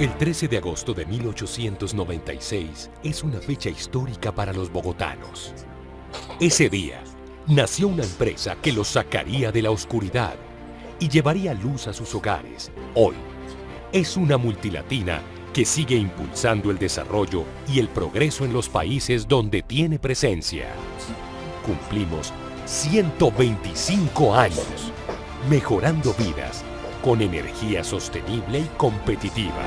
El 13 de agosto de 1896 es una fecha histórica para los bogotanos. Ese día nació una empresa que los sacaría de la oscuridad y llevaría luz a sus hogares. Hoy es una multilatina que sigue impulsando el desarrollo y el progreso en los países donde tiene presencia. Cumplimos 125 años, mejorando vidas con energía sostenible y competitiva.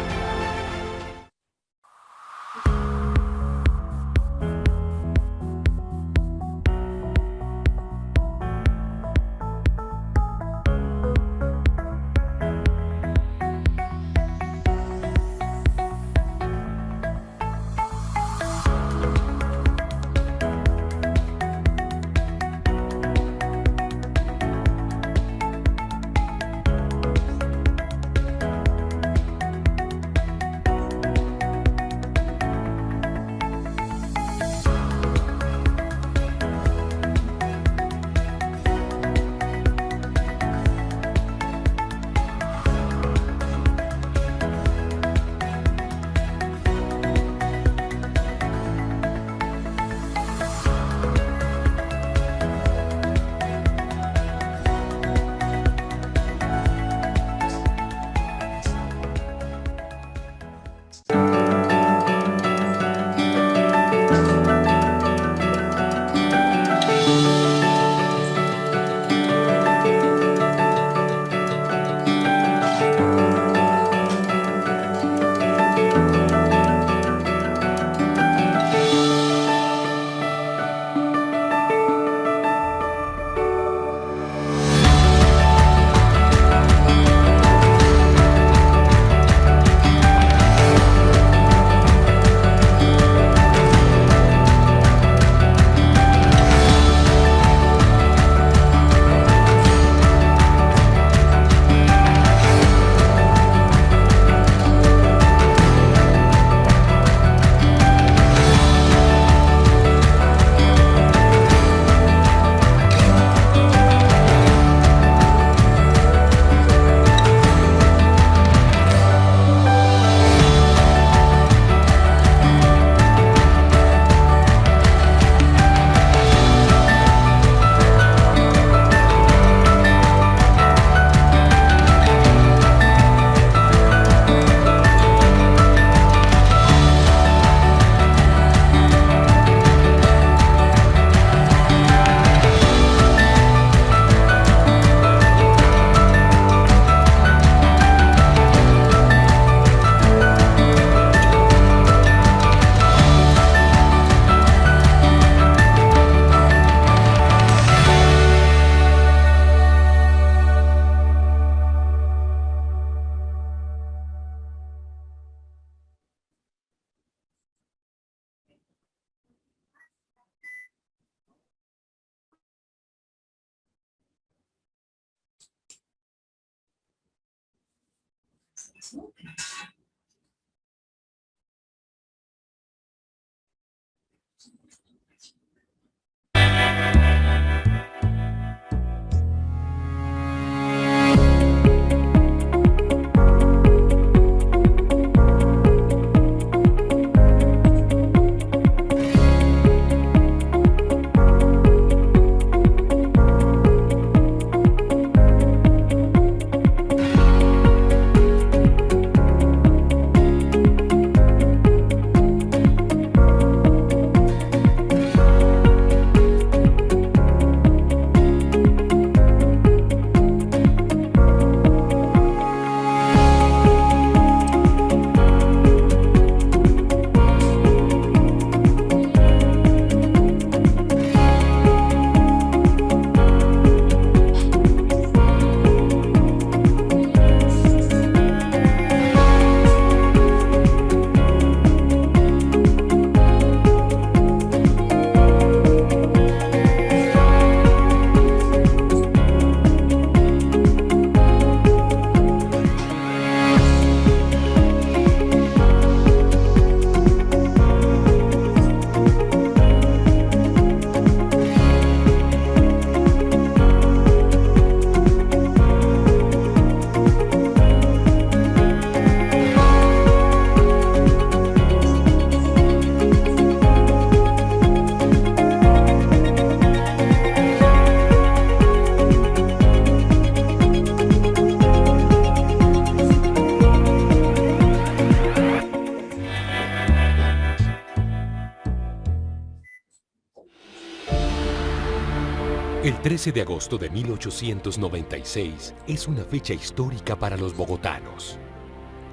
13 de agosto de 1896 es una fecha histórica para los bogotanos.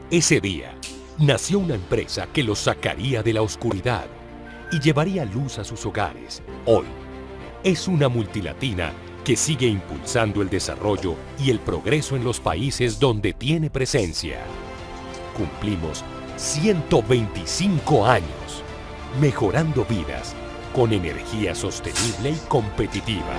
Ese día nació una empresa que los sacaría de la oscuridad y llevaría luz a sus hogares. Hoy es una multilatina que sigue impulsando el desarrollo y el progreso en los países donde tiene presencia. Cumplimos 125 años, mejorando vidas con energía sostenible y competitiva.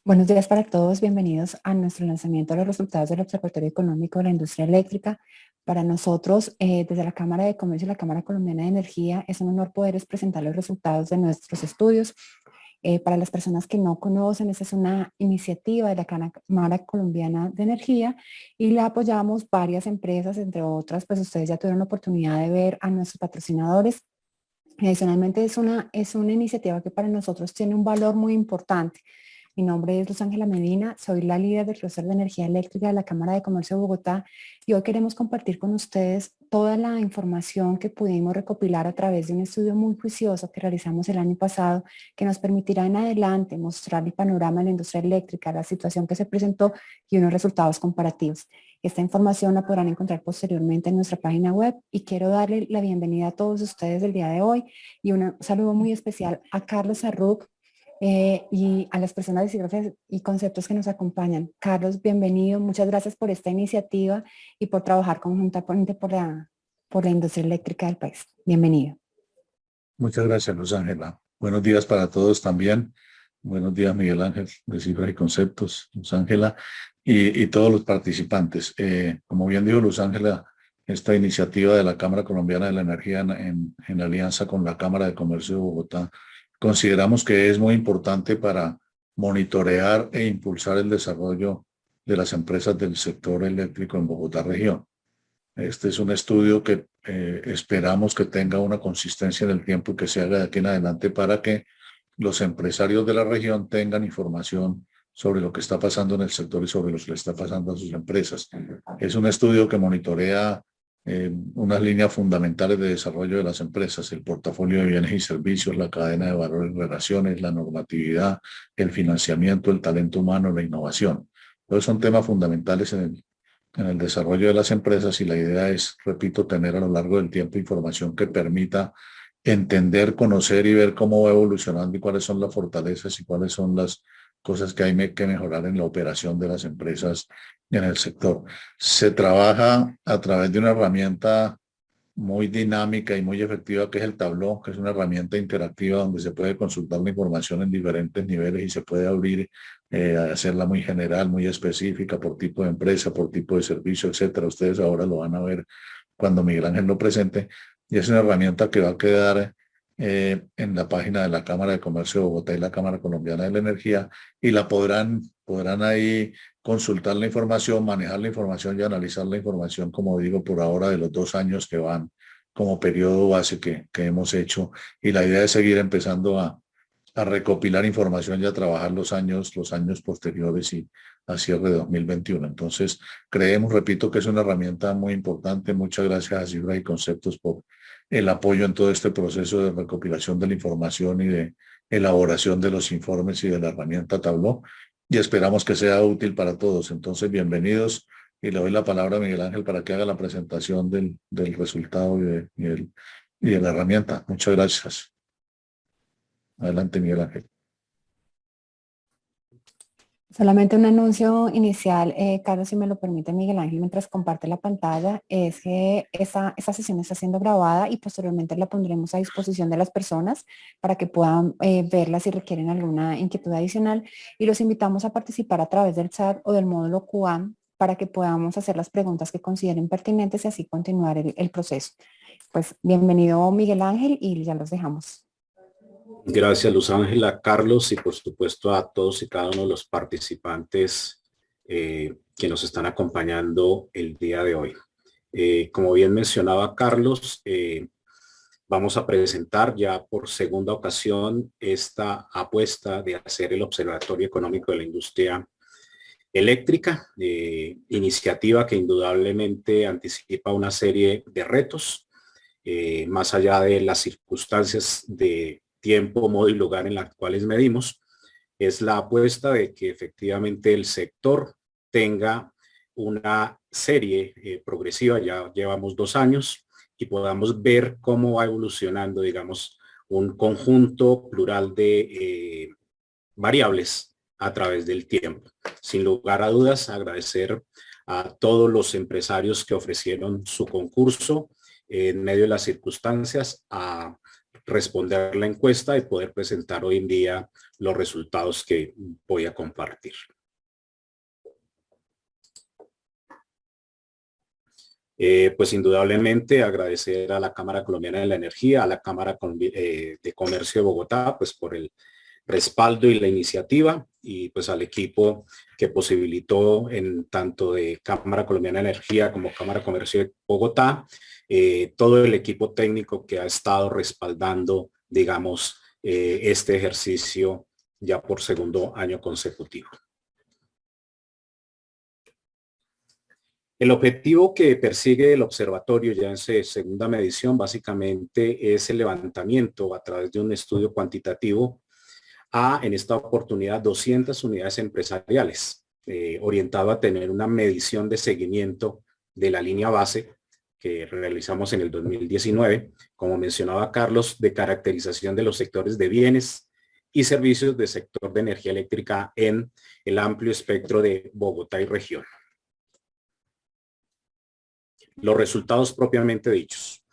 Buenos días para todos, bienvenidos a nuestro lanzamiento de los resultados del Observatorio Económico de la Industria Eléctrica. Para nosotros, desde la Cámara de Comercio y la Cámara Colombiana de Energía, es un honor poderles presentar los resultados de nuestros estudios. Para las personas que no conocen, esta es una iniciativa de la Cámara Colombiana de Energía y la apoyamos varias empresas, entre otras, pues ustedes ya tuvieron la oportunidad de ver a nuestros patrocinadores. Adicionalmente, es una iniciativa que para nosotros tiene un valor muy importante. Mi nombre es Luz Ángela Medina, soy la líder del clúster de energía eléctrica de la Cámara de Comercio de Bogotá y hoy queremos compartir con ustedes toda la información que pudimos recopilar a través de un estudio muy juicioso que realizamos el año pasado que nos permitirá en adelante mostrar el panorama de la industria eléctrica, la situación que se presentó y unos resultados comparativos. Esta información la podrán encontrar posteriormente en nuestra página web y quiero darle la bienvenida a todos ustedes el día de hoy y un saludo muy especial a Carlos Arruc, y a las personas de cifras y conceptos que nos acompañan. Carlos, bienvenido. Muchas gracias por esta iniciativa y por trabajar conjuntamente por la industria eléctrica del país. Bienvenido. Muchas gracias, Luz Ángela. Buenos días para todos también. Buenos días, Miguel Ángel, de Cifras y Conceptos, Luz Ángela, y todos los participantes. Como bien dijo Luz Ángela, esta iniciativa de la Cámara Colombiana de la Energía en alianza con la Cámara de Comercio de Bogotá, consideramos que es muy importante para monitorear e impulsar el desarrollo de las empresas del sector eléctrico en Bogotá región. Este es un estudio que esperamos que tenga una consistencia en el tiempo y que se haga de aquí en adelante para que los empresarios de la región tengan información sobre lo que está pasando en el sector y sobre lo que le está pasando a sus empresas. Es un estudio que monitorea unas líneas fundamentales de desarrollo de las empresas, el portafolio de bienes y servicios, la cadena de valores y relaciones, la normatividad, el financiamiento, el talento humano, la innovación. Todos son temas fundamentales en el desarrollo de las empresas y la idea es, repito, tener a lo largo del tiempo información que permita entender, conocer y ver cómo va evolucionando y cuáles son las fortalezas y cuáles son las cosas que hay que mejorar en la operación de las empresas en el sector. Se trabaja a través de una herramienta muy dinámica y muy efectiva que es el Tableau, que es una herramienta interactiva donde se puede consultar la información en diferentes niveles y se puede abrir, hacerla muy general, muy específica por tipo de empresa, por tipo de servicio, etcétera. Ustedes ahora lo van a ver cuando Miguel Ángel lo presente y es una herramienta que va a quedar en la página de la Cámara de Comercio de Bogotá y la Cámara Colombiana de la Energía y la podrán ahí consultar la información, manejar la información y analizar la información, como digo, por ahora de los 2 años que van como periodo base que hemos hecho. Y la idea es seguir empezando a recopilar información y a trabajar los años posteriores y a cierre de 2021. Entonces, creemos, repito, que es una herramienta muy importante. Muchas gracias a Cifras y Conceptos por el apoyo en todo este proceso de recopilación de la información y de elaboración de los informes y de la herramienta Tableau. Y esperamos que sea útil para todos. Entonces, bienvenidos. Y le doy la palabra a Miguel Ángel para que haga la presentación del resultado y de la herramienta. Muchas gracias. Adelante, Miguel Ángel. Solamente un anuncio inicial, Carlos, si me lo permite Miguel Ángel, mientras comparte la pantalla, es que esta sesión está siendo grabada y posteriormente la pondremos a disposición de las personas para que puedan verla si requieren alguna inquietud adicional y los invitamos a participar a través del chat o del módulo QA para que podamos hacer las preguntas que consideren pertinentes y así continuar el proceso. Pues bienvenido Miguel Ángel y ya los dejamos. Gracias, Luz Ángela, Carlos y por supuesto a todos y cada uno de los participantes que nos están acompañando el día de hoy. Como bien mencionaba Carlos, vamos a presentar ya por segunda ocasión esta apuesta de hacer el Observatorio Económico de la Industria Eléctrica, iniciativa que indudablemente anticipa una serie de retos, más allá de las circunstancias de tiempo, modo y lugar en las cuales medimos, es la apuesta de que efectivamente el sector tenga una serie progresiva, ya llevamos 2 años, y podamos ver cómo va evolucionando, digamos, un conjunto plural de variables a través del tiempo. Sin lugar a dudas, agradecer a todos los empresarios que ofrecieron su concurso en medio de las circunstancias a responder la encuesta y poder presentar hoy en día los resultados que voy a compartir. Pues indudablemente agradecer a la Cámara Colombiana de la Energía, a la Cámara de Comercio de Bogotá, pues por el respaldo y la iniciativa y pues al equipo que posibilitó en tanto de Cámara Colombiana de Energía como Cámara de Comercio de Bogotá, todo el equipo técnico que ha estado respaldando, digamos, este ejercicio ya por segundo año consecutivo. El objetivo que persigue el observatorio ya en su segunda medición básicamente es el levantamiento a través de un estudio cuantitativo en esta oportunidad 200 unidades empresariales, orientado a tener una medición de seguimiento de la línea base que realizamos en el 2019, como mencionaba Carlos, de caracterización de los sectores de bienes y servicios del sector de energía eléctrica en el amplio espectro de Bogotá y región. Los resultados propiamente dichos.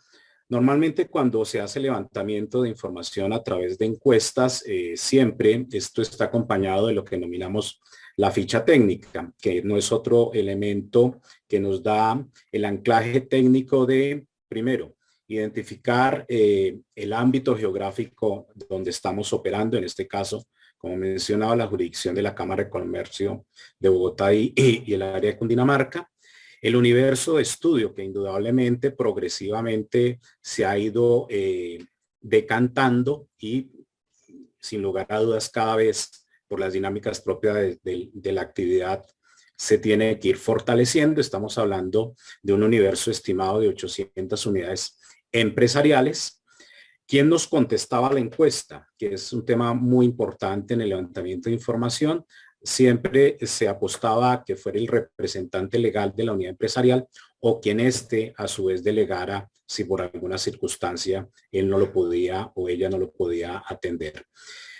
Normalmente cuando se hace levantamiento de información a través de encuestas, siempre esto está acompañado de lo que denominamos la ficha técnica, que no es otro elemento que nos da el anclaje técnico de, primero, identificar el ámbito geográfico donde estamos operando, en este caso, como mencionaba, la jurisdicción de la Cámara de Comercio de Bogotá y el área de Cundinamarca, el universo de estudio que indudablemente progresivamente se ha ido decantando y sin lugar a dudas cada vez por las dinámicas propias de la actividad se tiene que ir fortaleciendo. Estamos hablando de un universo estimado de 800 unidades empresariales. ¿Quién nos contestaba la encuesta? Que es un tema muy importante en el levantamiento de información. Siempre se apostaba a que fuera el representante legal de la unidad empresarial o quien a su vez delegara si por alguna circunstancia él no lo podía o ella no lo podía atender.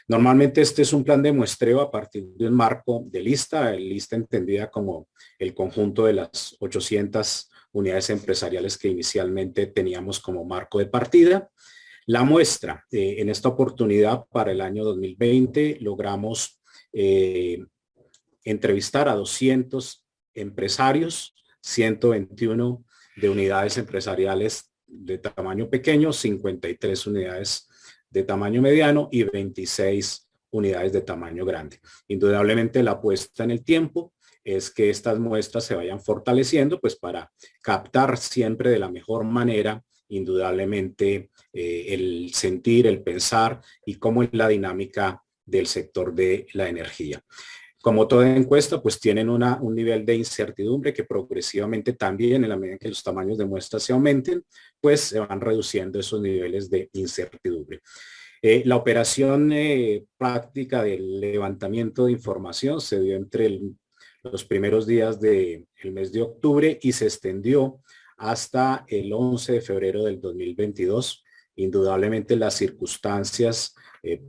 Normalmente este es un plan de muestreo a partir de un marco de lista entendida como el conjunto de las 800 unidades empresariales que inicialmente teníamos como marco de partida. La muestra, en esta oportunidad para el año 2020 logramos entrevistar a 200 empresarios, 121 de unidades empresariales de tamaño pequeño, 53 unidades de tamaño mediano y 26 unidades de tamaño grande. Indudablemente la apuesta en el tiempo es que estas muestras se vayan fortaleciendo, pues para captar siempre de la mejor manera, indudablemente, el sentir, el pensar y cómo es la dinámica del sector de la energía. Como toda encuesta, pues tienen un nivel de incertidumbre que progresivamente también, en la medida en que los tamaños de muestras se aumenten, pues se van reduciendo esos niveles de incertidumbre. La operación práctica del levantamiento de información se dio entre los primeros días del mes de octubre y se extendió hasta el 11 de febrero del 2022. Indudablemente las circunstancias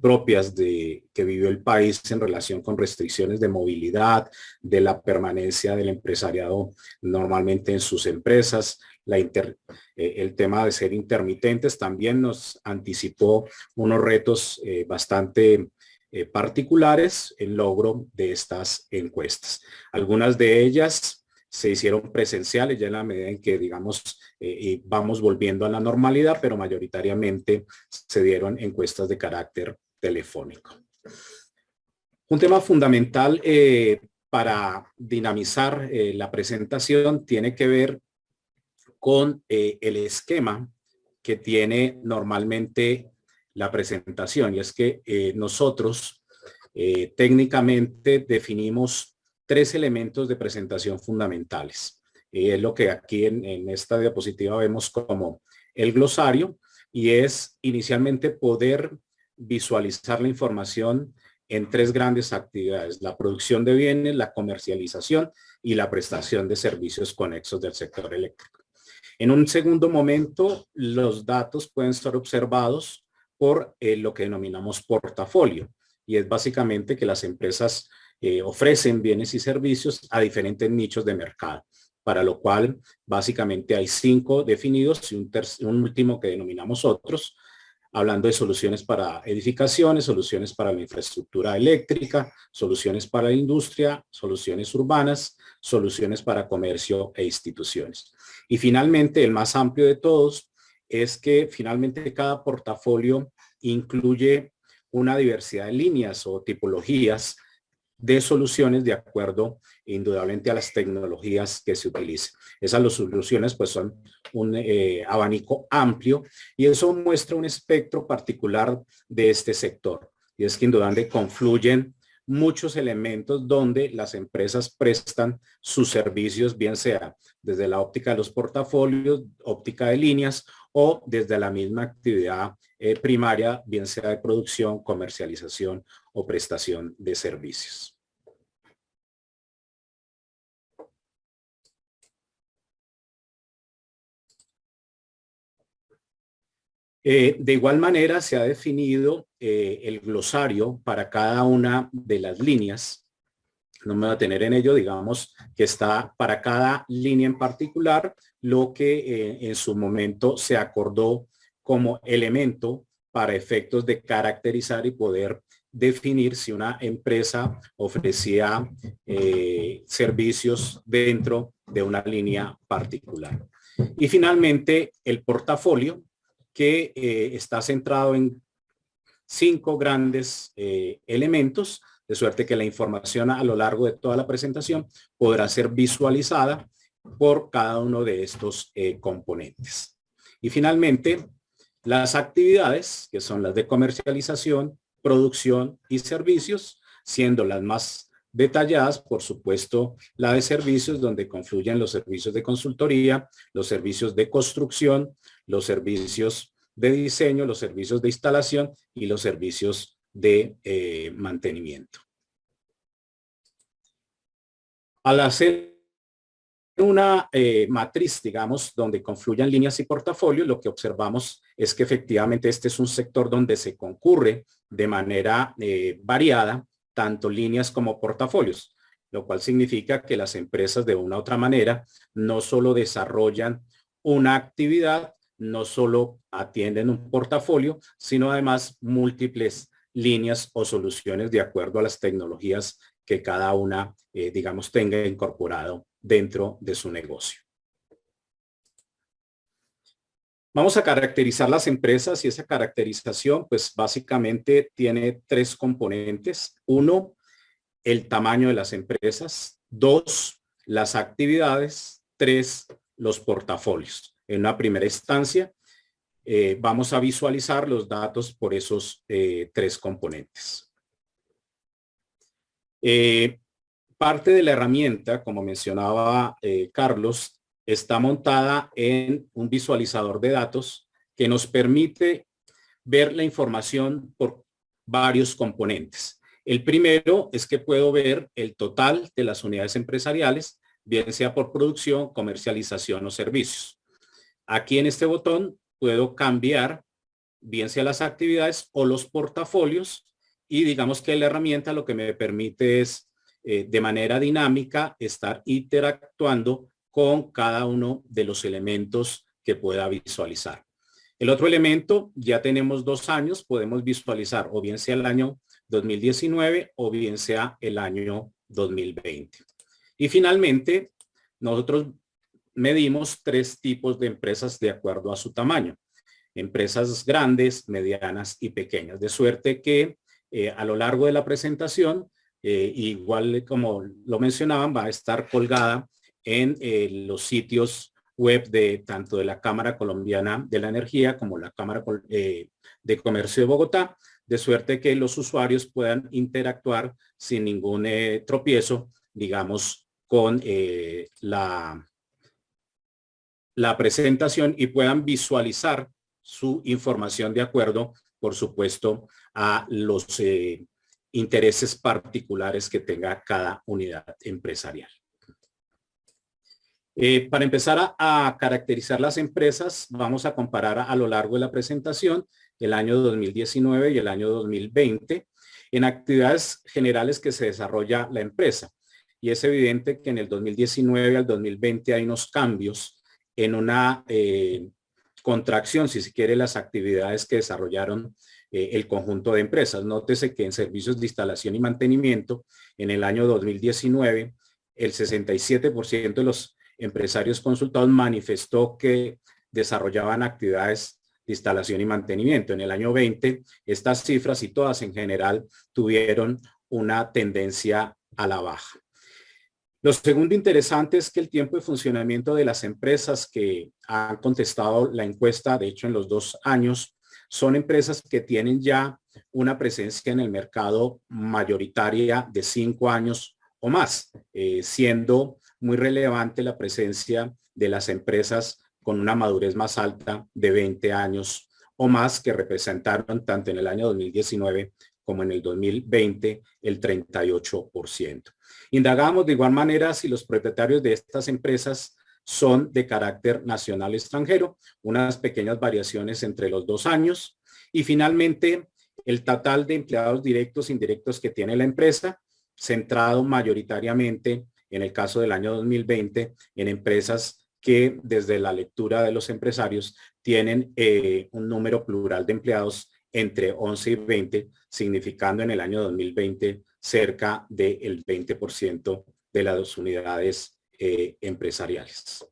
propias que vivió el país en relación con restricciones de movilidad, de la permanencia del empresariado normalmente en sus empresas, el tema de ser intermitentes también nos anticipó unos retos bastante particulares en logro de estas encuestas. Algunas de ellas se hicieron presenciales ya en la medida en que, digamos, vamos volviendo a la normalidad, pero mayoritariamente se dieron encuestas de carácter telefónico. Un tema fundamental para dinamizar la presentación tiene que ver con el esquema que tiene normalmente la presentación, y es que nosotros técnicamente definimos 3 elementos de presentación fundamentales. Es lo que aquí en esta diapositiva vemos como el glosario, y es inicialmente poder visualizar la información en 3 grandes actividades: la producción de bienes, la comercialización y la prestación de servicios conexos del sector eléctrico. En un segundo momento, los datos pueden ser observados por lo que denominamos portafolio, y es básicamente que las empresas ofrecen bienes y servicios a diferentes nichos de mercado, para lo cual básicamente hay 5 definidos y un último que denominamos otros, hablando de soluciones para edificaciones, soluciones para la infraestructura eléctrica, soluciones para la industria, soluciones urbanas, soluciones para comercio e instituciones. Y finalmente, el más amplio de todos es que finalmente cada portafolio incluye una diversidad de líneas o tipologías de soluciones de acuerdo indudablemente a las tecnologías que se utilicen. Esas soluciones pues son un abanico amplio, y eso muestra un espectro particular de este sector, y es que indudablemente confluyen muchos elementos donde las empresas prestan sus servicios, bien sea desde la óptica de los portafolios, óptica de líneas, o desde la misma actividad primaria, bien sea de producción, comercialización o prestación de servicios. De igual manera se ha definido el glosario para cada una de las líneas. No me voy a detener en ello, digamos que está para cada línea en particular lo que en su momento se acordó como elemento para efectos de caracterizar y poder definir si una empresa ofrecía servicios dentro de una línea particular. Y finalmente el portafolio, que está centrado en 5 grandes elementos, de suerte que la información a lo largo de toda la presentación podrá ser visualizada por cada uno de estos componentes. Y finalmente, las actividades, que son las de comercialización, producción y servicios, siendo las más detalladas, por supuesto, la de servicios, donde confluyen los servicios de consultoría, los servicios de construcción, los servicios de diseño, los servicios de instalación y los servicios de mantenimiento. Al hacer una matriz, digamos, donde confluyan líneas y portafolios, lo que observamos es que efectivamente este es un sector donde se concurre de manera variada, tanto líneas como portafolios, lo cual significa que las empresas de una u otra manera no solo desarrollan una actividad, no solo atienden un portafolio, sino además múltiples líneas o soluciones de acuerdo a las tecnologías que cada una, digamos, tenga incorporado dentro de su negocio. Vamos a caracterizar las empresas y esa caracterización, pues básicamente tiene 3 componentes. 1, el tamaño de las empresas. 2, las actividades. 3, los portafolios. En una primera instancia, vamos a visualizar los datos por esos 3 componentes. Parte de la herramienta, como mencionaba Carlos, está montada en un visualizador de datos que nos permite ver la información por varios componentes. El primero es que puedo ver el total de las unidades empresariales, bien sea por producción, comercialización o servicios. Aquí en este botón puedo cambiar bien sea las actividades o los portafolios, y digamos que la herramienta lo que me permite es de manera dinámica estar interactuando con cada uno de los elementos que pueda visualizar. El otro elemento, ya tenemos 2 años, podemos visualizar o bien sea el año 2019 o bien sea el año 2020. Y finalmente, nosotros medimos 3 tipos de empresas de acuerdo a su tamaño. Empresas grandes, medianas y pequeñas, de suerte que a lo largo de la presentación, igual como lo mencionaban, va a estar colgada en los sitios web de tanto de la Cámara Colombiana de la Energía como la Cámara de Comercio de Bogotá, de suerte que los usuarios puedan interactuar sin ningún tropiezo, digamos, con la presentación y puedan visualizar su información de acuerdo, por supuesto, a los intereses particulares que tenga cada unidad empresarial. Para empezar a caracterizar las empresas, vamos a comparar a lo largo de la presentación el año 2019 y el año 2020 en actividades generales que se desarrolla la empresa. Y es evidente que en el 2019 al 2020 hay unos cambios en una contracción, si se quiere, las actividades que desarrollaron el conjunto de empresas. Nótese que en servicios de instalación y mantenimiento, en el año 2019, el 67% de los empresarios consultados manifestó que desarrollaban actividades de instalación y mantenimiento. En el año 20, estas cifras y todas en general tuvieron una tendencia a la baja. Lo segundo interesante es que el tiempo de funcionamiento de las empresas que han contestado la encuesta, de hecho en los 2 años, son empresas que tienen ya una presencia en el mercado mayoritaria de 5 años o más, siendo muy relevante la presencia de las empresas con una madurez más alta de 20 años o más, que representaron tanto en el año 2019 como en el 2020 el 38%. Indagamos de igual manera si los propietarios de estas empresas son de carácter nacional o extranjero, unas pequeñas variaciones entre los 2 años. Y finalmente, el total de empleados directos e indirectos que tiene la empresa, centrado mayoritariamente, en el caso del año 2020, en empresas que desde la lectura de los empresarios tienen un número plural de empleados entre 11 y 20, significando en el año 2020 cerca del 20% de las unidades empresariales.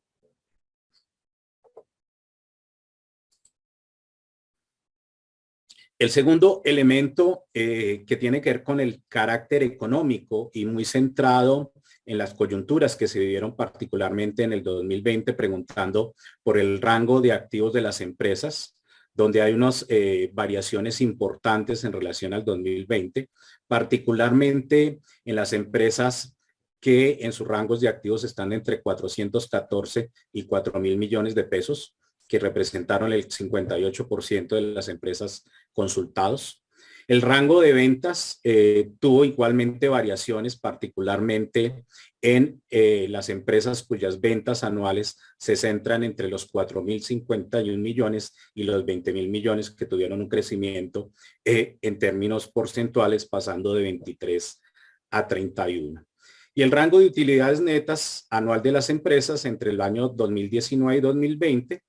El segundo elemento que tiene que ver con el carácter económico y muy centrado en las coyunturas que se vivieron particularmente en el 2020, preguntando por el rango de activos de las empresas, donde hay unas variaciones importantes en relación al 2020, particularmente en las empresas que en sus rangos de activos están entre 414 y 4.000 millones de pesos, que representaron el 58% de las empresas consultados. El rango de ventas tuvo igualmente variaciones, particularmente en las empresas cuyas ventas anuales se centran entre los 4.051 millones y los 20.000 millones, que tuvieron un crecimiento en términos porcentuales pasando de 23 a 31. Y el rango de utilidades netas anual de las empresas entre el año 2019 y 2020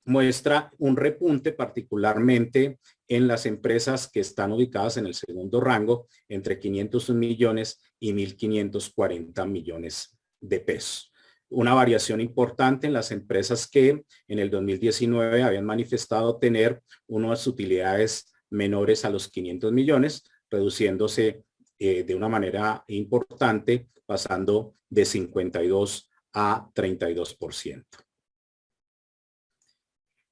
muestra un repunte particularmente en las empresas que están ubicadas en el segundo rango, entre 501 millones y 1.540 millones de pesos. Una variación importante en las empresas que en el 2019 habían manifestado tener unas utilidades menores a los 500 millones, reduciéndose de una manera importante, pasando de 52 a 32%.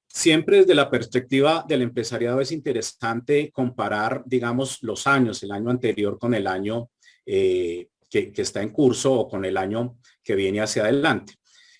Siempre desde la perspectiva del empresariado es interesante comparar, digamos, los años, el año anterior con el año que está en curso o con el año que viene hacia adelante.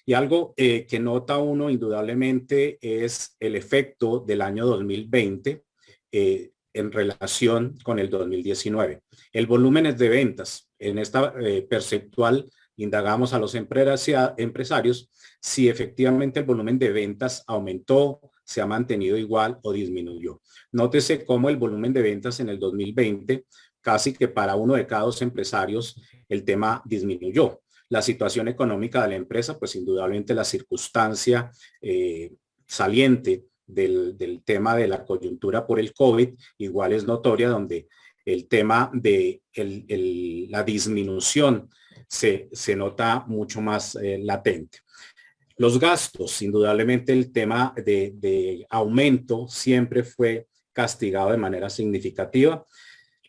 Y algo que nota uno indudablemente es el efecto del año 2020 en relación con el 2019. El volumen de ventas, en esta perceptual indagamos a los empresarios si efectivamente el volumen de ventas aumentó, se ha mantenido igual o disminuyó. Nótese cómo el volumen de ventas en el 2020, casi que para uno de cada dos empresarios, el tema disminuyó. La situación económica de la empresa, pues indudablemente la circunstancia saliente del tema de la coyuntura por el COVID, igual es notoria, donde el tema de la disminución se nota mucho más latente. Los gastos, indudablemente el tema de aumento siempre fue castigado de manera significativa.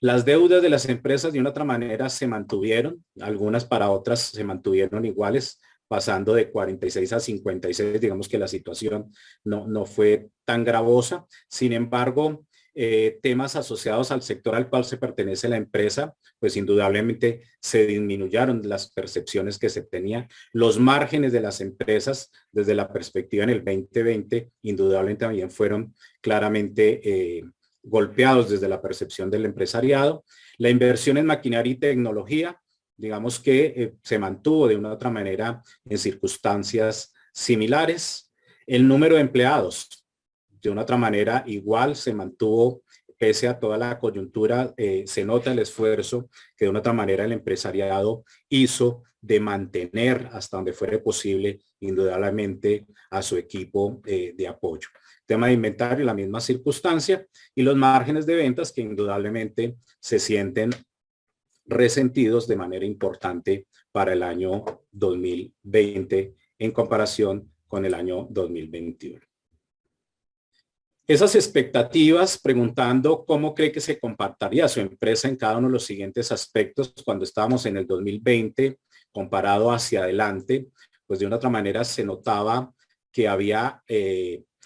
Las deudas de las empresas de una otra manera se mantuvieron, algunas para otras se mantuvieron iguales, pasando de 46 a 56, digamos que la situación no fue tan gravosa. Sin embargo, temas asociados al sector al cual se pertenece la empresa, pues indudablemente se disminuyeron las percepciones que se tenían. Los márgenes de las empresas desde la perspectiva en el 2020, indudablemente también fueron claramente golpeados desde la percepción del empresariado. La inversión en maquinaria y tecnología, digamos que se mantuvo de una u otra manera en circunstancias similares. El número de empleados, de una otra manera, igual se mantuvo pese a toda la coyuntura. Se nota el esfuerzo que de una otra manera el empresariado hizo de mantener hasta donde fuera posible, indudablemente, a su equipo de apoyo. Tema de inventario, la misma circunstancia, y los márgenes de ventas que indudablemente se sienten resentidos de manera importante para el año 2020 en comparación con el año 2021. Esas expectativas, preguntando cómo cree que se comportaría su empresa en cada uno de los siguientes aspectos cuando estábamos en el 2020 comparado hacia adelante, pues de una otra manera se notaba que había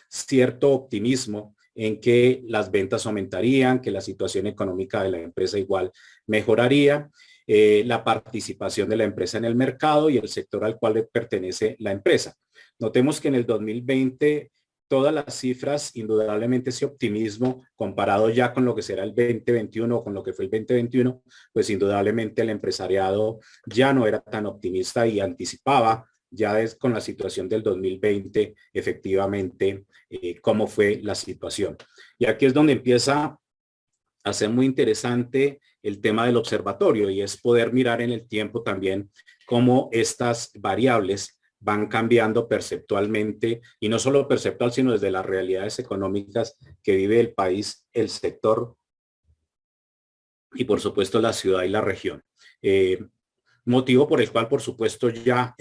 cierto optimismo en que las ventas aumentarían, que la situación económica de la empresa igual mejoraría, la participación de la empresa en el mercado y el sector al cual le pertenece la empresa. Notemos que en el 2020 todas las cifras, indudablemente ese optimismo comparado ya con lo que será el 2021 o con lo que fue el 2021, pues indudablemente el empresariado ya no era tan optimista y anticipaba ya con la situación del 2020 efectivamente cómo fue la situación. Y aquí es donde empieza a ser muy interesante el tema del observatorio, y es poder mirar en el tiempo también cómo estas variables van cambiando perceptualmente, y no solo perceptual, sino desde las realidades económicas que vive el país, el sector y por supuesto la ciudad y la región. Motivo por el cual por supuesto ya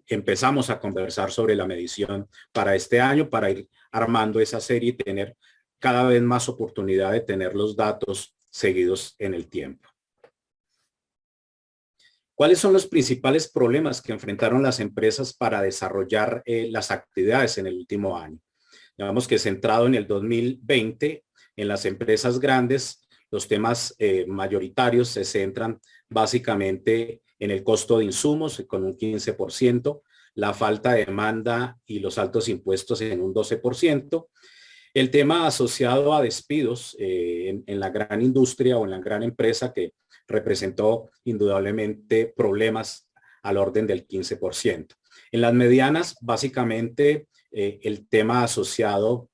empezamos a conversar sobre la medición para este año, para ir armando esa serie y tener cada vez más oportunidad de tener los datos seguidos en el tiempo. ¿Cuáles son los principales problemas que enfrentaron las empresas para desarrollar las actividades en el último año? Digamos que centrado en el 2020, en las empresas grandes, los temas mayoritarios se centran básicamente en el costo de insumos con un 15%, la falta de demanda y los altos impuestos en un 12%, el tema asociado a despidos en la gran industria o en la gran empresa que representó indudablemente problemas al orden del 15%. En las medianas, básicamente, el tema asociado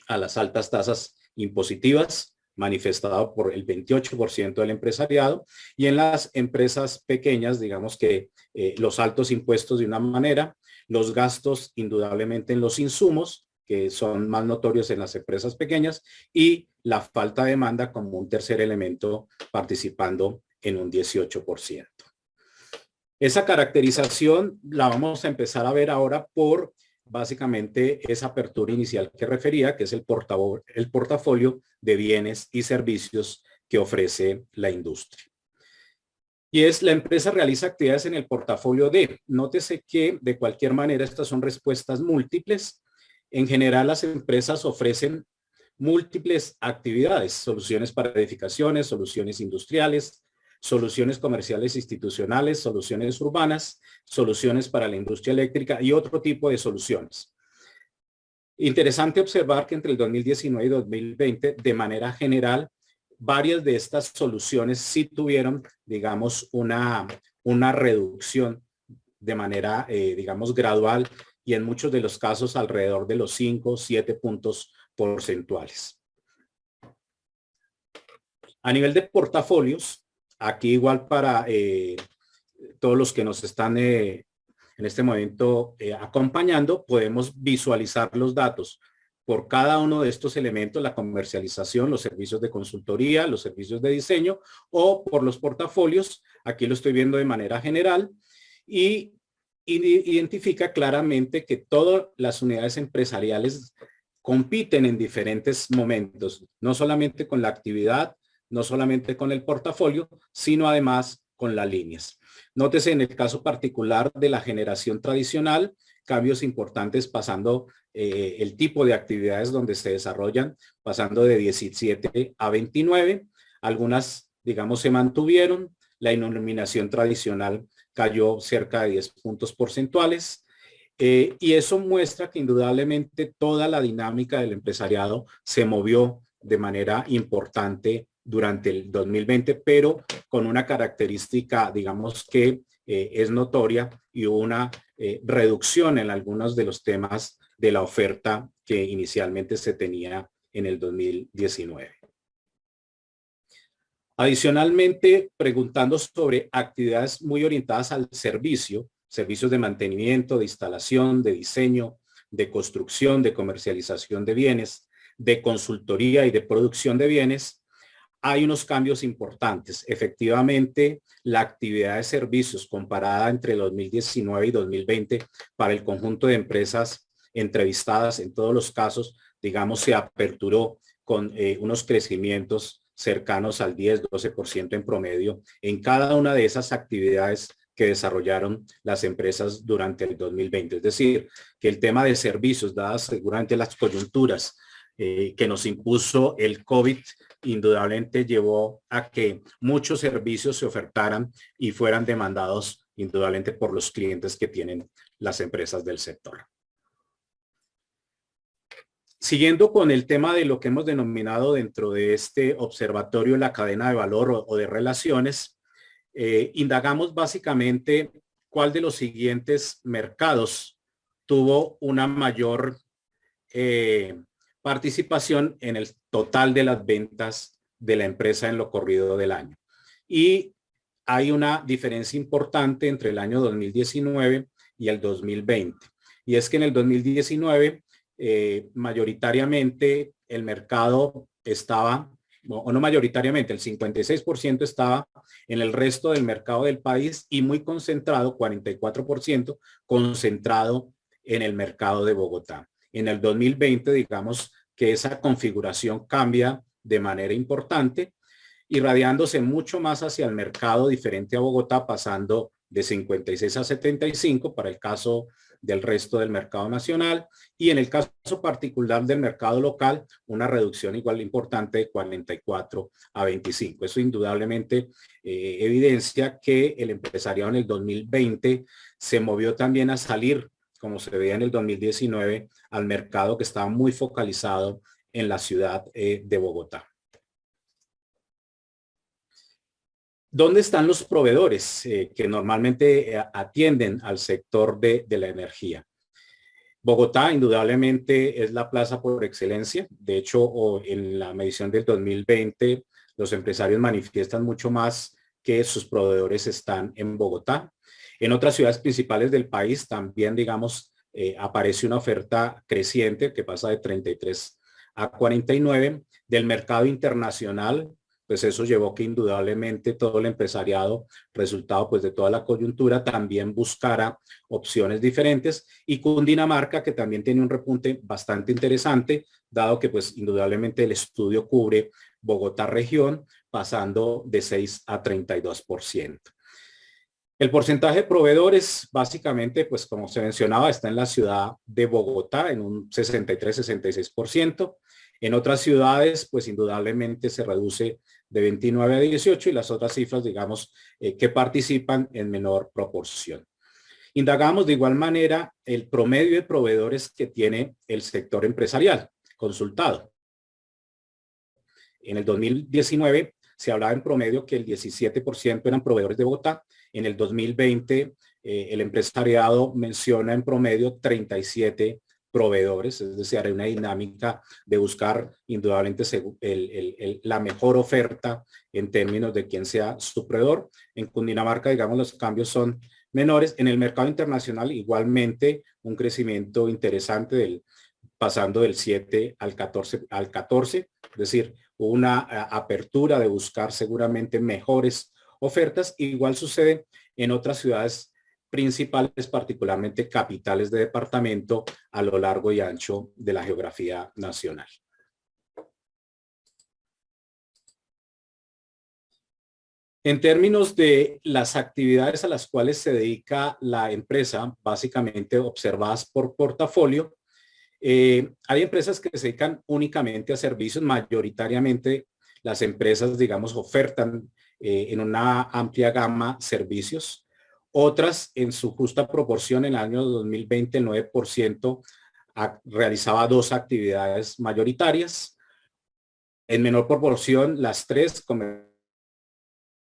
a las altas tasas impositivas, manifestado por el 28% del empresariado, y en las empresas pequeñas, digamos que los altos impuestos de una manera, los gastos indudablemente en los insumos, que son más notorios en las empresas pequeñas, y la falta de demanda como un tercer elemento participando en un 18%. Esa caracterización la vamos a empezar a ver ahora por básicamente esa apertura inicial que refería, que es el portafolio de bienes y servicios que ofrece la industria. Y es, la empresa realiza actividades en el portafolio de, nótese que de cualquier manera estas son respuestas múltiples. En general las empresas ofrecen múltiples actividades, soluciones para edificaciones, soluciones industriales, soluciones comerciales institucionales, soluciones urbanas, soluciones para la industria eléctrica y otro tipo de soluciones. Interesante observar que entre el 2019 y 2020, de manera general, varias de estas soluciones sí tuvieron, digamos, una reducción de manera, digamos, gradual y en muchos de los casos alrededor de los 5 o 7 puntos porcentuales. A nivel de portafolios, aquí igual para todos los que nos están en este momento acompañando, podemos visualizar los datos por cada uno de estos elementos, la comercialización, los servicios de consultoría, los servicios de diseño o por los portafolios. Aquí lo estoy viendo de manera general y identifica claramente que todas las unidades empresariales compiten en diferentes momentos, no solamente con la actividad, no solamente con el portafolio, sino además con las líneas. Nótese en el caso particular de la generación tradicional, cambios importantes pasando el tipo de actividades donde se desarrollan, pasando de 17 a 29. Algunas, digamos, se mantuvieron. La iluminación tradicional cayó cerca de 10 puntos porcentuales. Y eso muestra que indudablemente toda la dinámica del empresariado se movió de manera importante durante el 2020, pero con una característica, digamos, que es notoria y hubo una reducción en algunos de los temas de la oferta que inicialmente se tenía en el 2019. Adicionalmente, preguntando sobre actividades muy orientadas al servicio, servicios de mantenimiento, de instalación, de diseño, de construcción, de comercialización de bienes, de consultoría y de producción de bienes, hay unos cambios importantes. Efectivamente, la actividad de servicios comparada entre 2019 y 2020 para el conjunto de empresas entrevistadas en todos los casos, digamos, se aperturó con unos crecimientos cercanos al 10-12% en promedio en cada una de esas actividades que desarrollaron las empresas durante el 2020. Es decir, que el tema de servicios, dadas seguramente las coyunturas que nos impuso el COVID, indudablemente llevó a que muchos servicios se ofertaran y fueran demandados indudablemente por los clientes que tienen las empresas del sector. Siguiendo con el tema de lo que hemos denominado dentro de este observatorio la cadena de valor o de relaciones, indagamos básicamente cuál de los siguientes mercados tuvo una mayor participación en el total de las ventas de la empresa en lo corrido del año. Y hay una diferencia importante entre el año 2019 y el 2020. Y es que en el 2019 mayoritariamente el mercado estaba, o no mayoritariamente, el 56% estaba en el resto del mercado del país y muy concentrado, 44% concentrado en el mercado de Bogotá. En el 2020, digamos, que esa configuración cambia de manera importante, irradiándose mucho más hacia el mercado diferente a Bogotá, pasando de 56 a 75 para el caso del resto del mercado nacional, y en el caso particular del mercado local, una reducción igual importante de 44 a 25. Eso indudablemente evidencia que el empresariado en el 2020 se movió también a salir, como se veía en el 2019, al mercado que estaba muy focalizado en la ciudad de Bogotá. ¿Dónde están los proveedores que normalmente atienden al sector de la energía? Bogotá indudablemente es la plaza por excelencia. De hecho, en la medición del 2020, los empresarios manifiestan mucho más que sus proveedores están en Bogotá. En otras ciudades principales del país también, digamos, aparece una oferta creciente que pasa de 33 a 49. Del mercado internacional, pues eso llevó que indudablemente todo el empresariado, resultado pues de toda la coyuntura, también buscara opciones diferentes, y Cundinamarca, que también tiene un repunte bastante interesante, dado que pues indudablemente el estudio cubre Bogotá región, pasando de 6 a 32%. El porcentaje de proveedores, básicamente, pues como se mencionaba, está en la ciudad de Bogotá en un 63-66%. En otras ciudades, pues indudablemente se reduce de 29 a 18, y las otras cifras, digamos, que participan en menor proporción. Indagamos de igual manera el promedio de proveedores que tiene el sector empresarial consultado. En el 2019 se hablaba en promedio que el 17% eran proveedores de Bogotá. En el 2020 el empresariado menciona en promedio 37 proveedores, es decir, hay una dinámica de buscar indudablemente la mejor oferta en términos de quién sea su proveedor. En Cundinamarca, digamos, los cambios son menores. En el mercado internacional, igualmente, un crecimiento interesante pasando del 7 al 14, es decir, una apertura de buscar seguramente mejores ofertas. Igual sucede en otras ciudades principales, particularmente capitales de departamento a lo largo y ancho de la geografía nacional. En términos de las actividades a las cuales se dedica la empresa, básicamente observadas por portafolio, hay empresas que se dedican únicamente a servicios. Mayoritariamente las empresas, digamos, ofertan en una amplia gama servicios. Otras, en su justa proporción, en el año 2020, el 9% realizaba dos actividades mayoritarias. En menor proporción, las tres: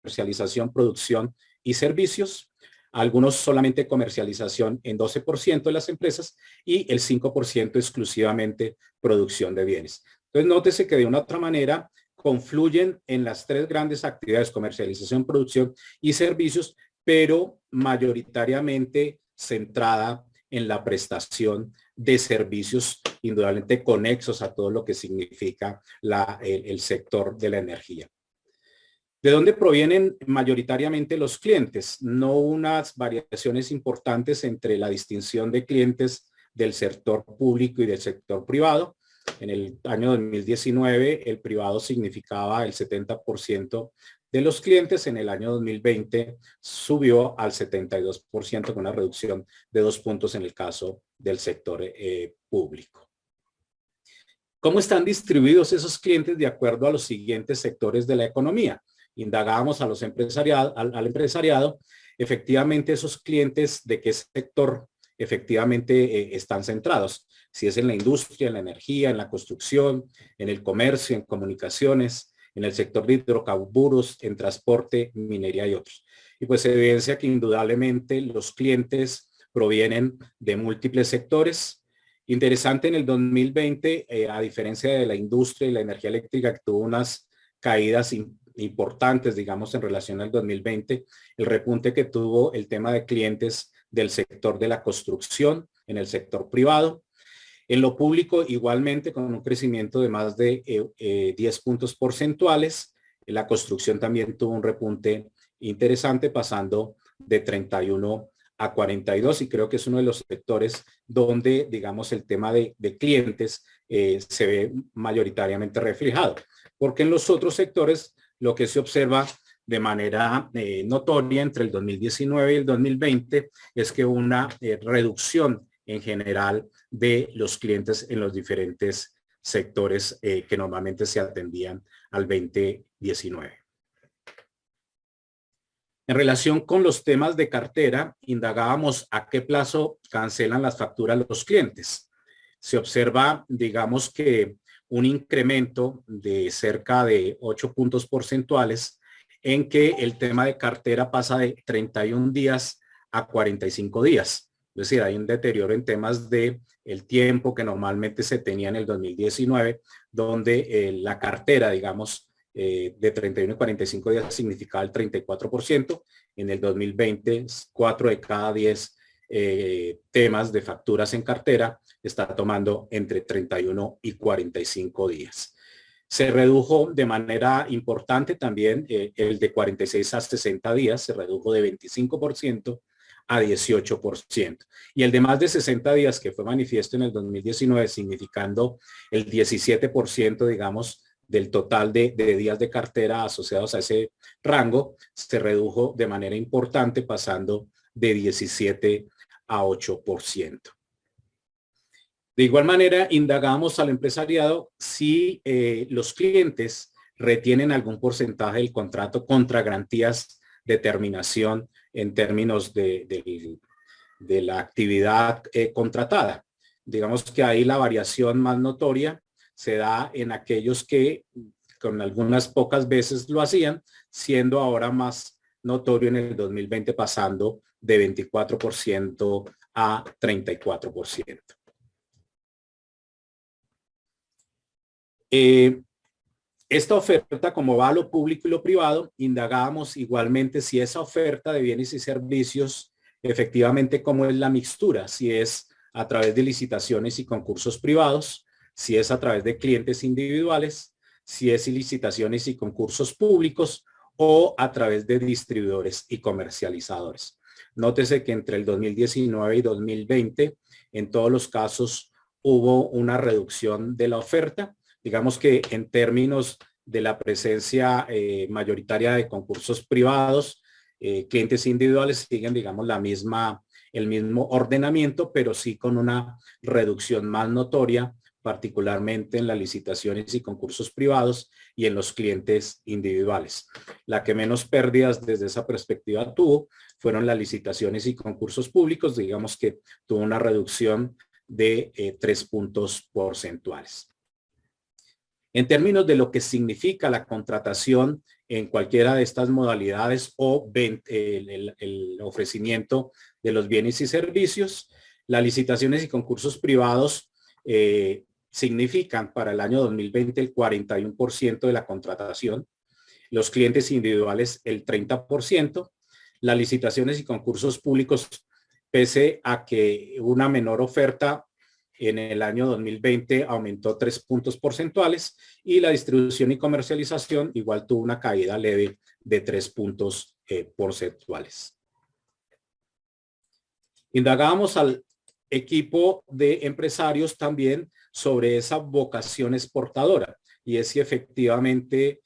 comercialización, producción y servicios. Algunos solamente comercialización en 12% de las empresas, y el 5% exclusivamente producción de bienes. Entonces, nótese que de una u otra manera confluyen en las tres grandes actividades: comercialización, producción y servicios, pero mayoritariamente centrada en la prestación de servicios indudablemente conexos a todo lo que significa el sector de la energía. ¿De dónde provienen mayoritariamente los clientes? No unas variaciones importantes entre la distinción de clientes del sector público y del sector privado. En el año 2019, el privado significaba el 70% de los clientes. En el año 2020 subió al 72%, con una reducción de 2 puntos en el caso del sector público. ¿Cómo están distribuidos esos clientes de acuerdo a los siguientes sectores de la economía? Indagábamos al empresariado, efectivamente esos clientes de qué sector efectivamente están centrados. Si es en la industria, en la energía, en la construcción, en el comercio, en comunicaciones, en el sector de hidrocarburos, en transporte, minería y otros. Y pues se evidencia que indudablemente los clientes provienen de múltiples sectores. Interesante, en el 2020, a diferencia de la industria y la energía eléctrica, que tuvo unas caídas importantes, digamos, en relación al 2020, el repunte que tuvo el tema de clientes del sector de la construcción, en el sector privado. En lo público, igualmente, con un crecimiento de más de 10 puntos porcentuales. La construcción también tuvo un repunte interesante, pasando de 31 a 42, y creo que es uno de los sectores donde, digamos, el tema de clientes se ve mayoritariamente reflejado, porque en los otros sectores lo que se observa de manera notoria entre el 2019 y el 2020 es que una reducción en general de los clientes en los diferentes sectores que normalmente se atendían al 2019. En relación con los temas de cartera, indagábamos a qué plazo cancelan las facturas los clientes. Se observa, digamos, que un incremento de cerca de 8 puntos porcentuales en que el tema de cartera pasa de 31 días a 45 días. Es decir, hay un deterioro en temas de el tiempo que normalmente se tenía en el 2019, donde la cartera, digamos, de 31 y 45 días significaba el 34%. En el 2020, 4 de cada 10 temas de facturas en cartera está tomando entre 31 y 45 días. Se redujo de manera importante también el de 46 a 60 días, se redujo de 25% a 18%. Y el de más de 60 días, que fue manifiesto en el 2019, significando el 17%, digamos, del total de días de cartera asociados a ese rango, se redujo de manera importante, pasando de 17 a 8%. De igual manera, indagamos al empresariado si los clientes retienen algún porcentaje del contrato contra garantías de terminación en términos de la actividad contratada. Digamos que ahí la variación más notoria se da en aquellos que con algunas pocas veces lo hacían, siendo ahora más notorio en el 2020, pasando de 24% a 34%. Esta oferta, como va a lo público y lo privado, indagábamos igualmente si esa oferta de bienes y servicios, efectivamente, cómo es la mixtura, si es a través de licitaciones y concursos privados, si es a través de clientes individuales, si es licitaciones y concursos públicos o a través de distribuidores y comercializadores. Nótese que entre el 2019 y 2020, en todos los casos hubo una reducción de la oferta. Digamos que en términos de la presencia mayoritaria de concursos privados, clientes individuales siguen, digamos, el mismo ordenamiento, pero sí con una reducción más notoria, particularmente en las licitaciones y concursos privados y en los clientes individuales. La que menos pérdidas desde esa perspectiva tuvo fueron las licitaciones y concursos públicos, digamos que tuvo una reducción de 3 puntos porcentuales. En términos de lo que significa la contratación en cualquiera de estas modalidades o el ofrecimiento de los bienes y servicios, las licitaciones y concursos privados significan para el año 2020 el 41% de la contratación, los clientes individuales el 30%, las licitaciones y concursos públicos, pese a que una menor oferta en el año 2020 aumentó 3 puntos porcentuales, y la distribución y comercialización igual tuvo una caída leve de 3 puntos porcentuales. Indagábamos al equipo de empresarios también sobre esa vocación exportadora, y es si efectivamente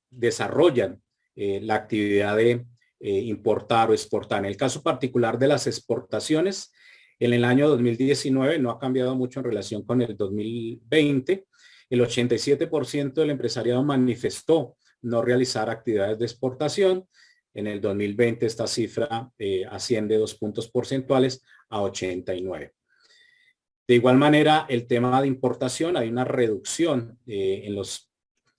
desarrollan la actividad de importar o exportar. En el caso particular de las exportaciones, en el año 2019 no ha cambiado mucho en relación con el 2020. El 87% del empresariado manifestó no realizar actividades de exportación. En el 2020 esta cifra asciende 2 puntos porcentuales a 89. De igual manera, el tema de importación, hay una reducción en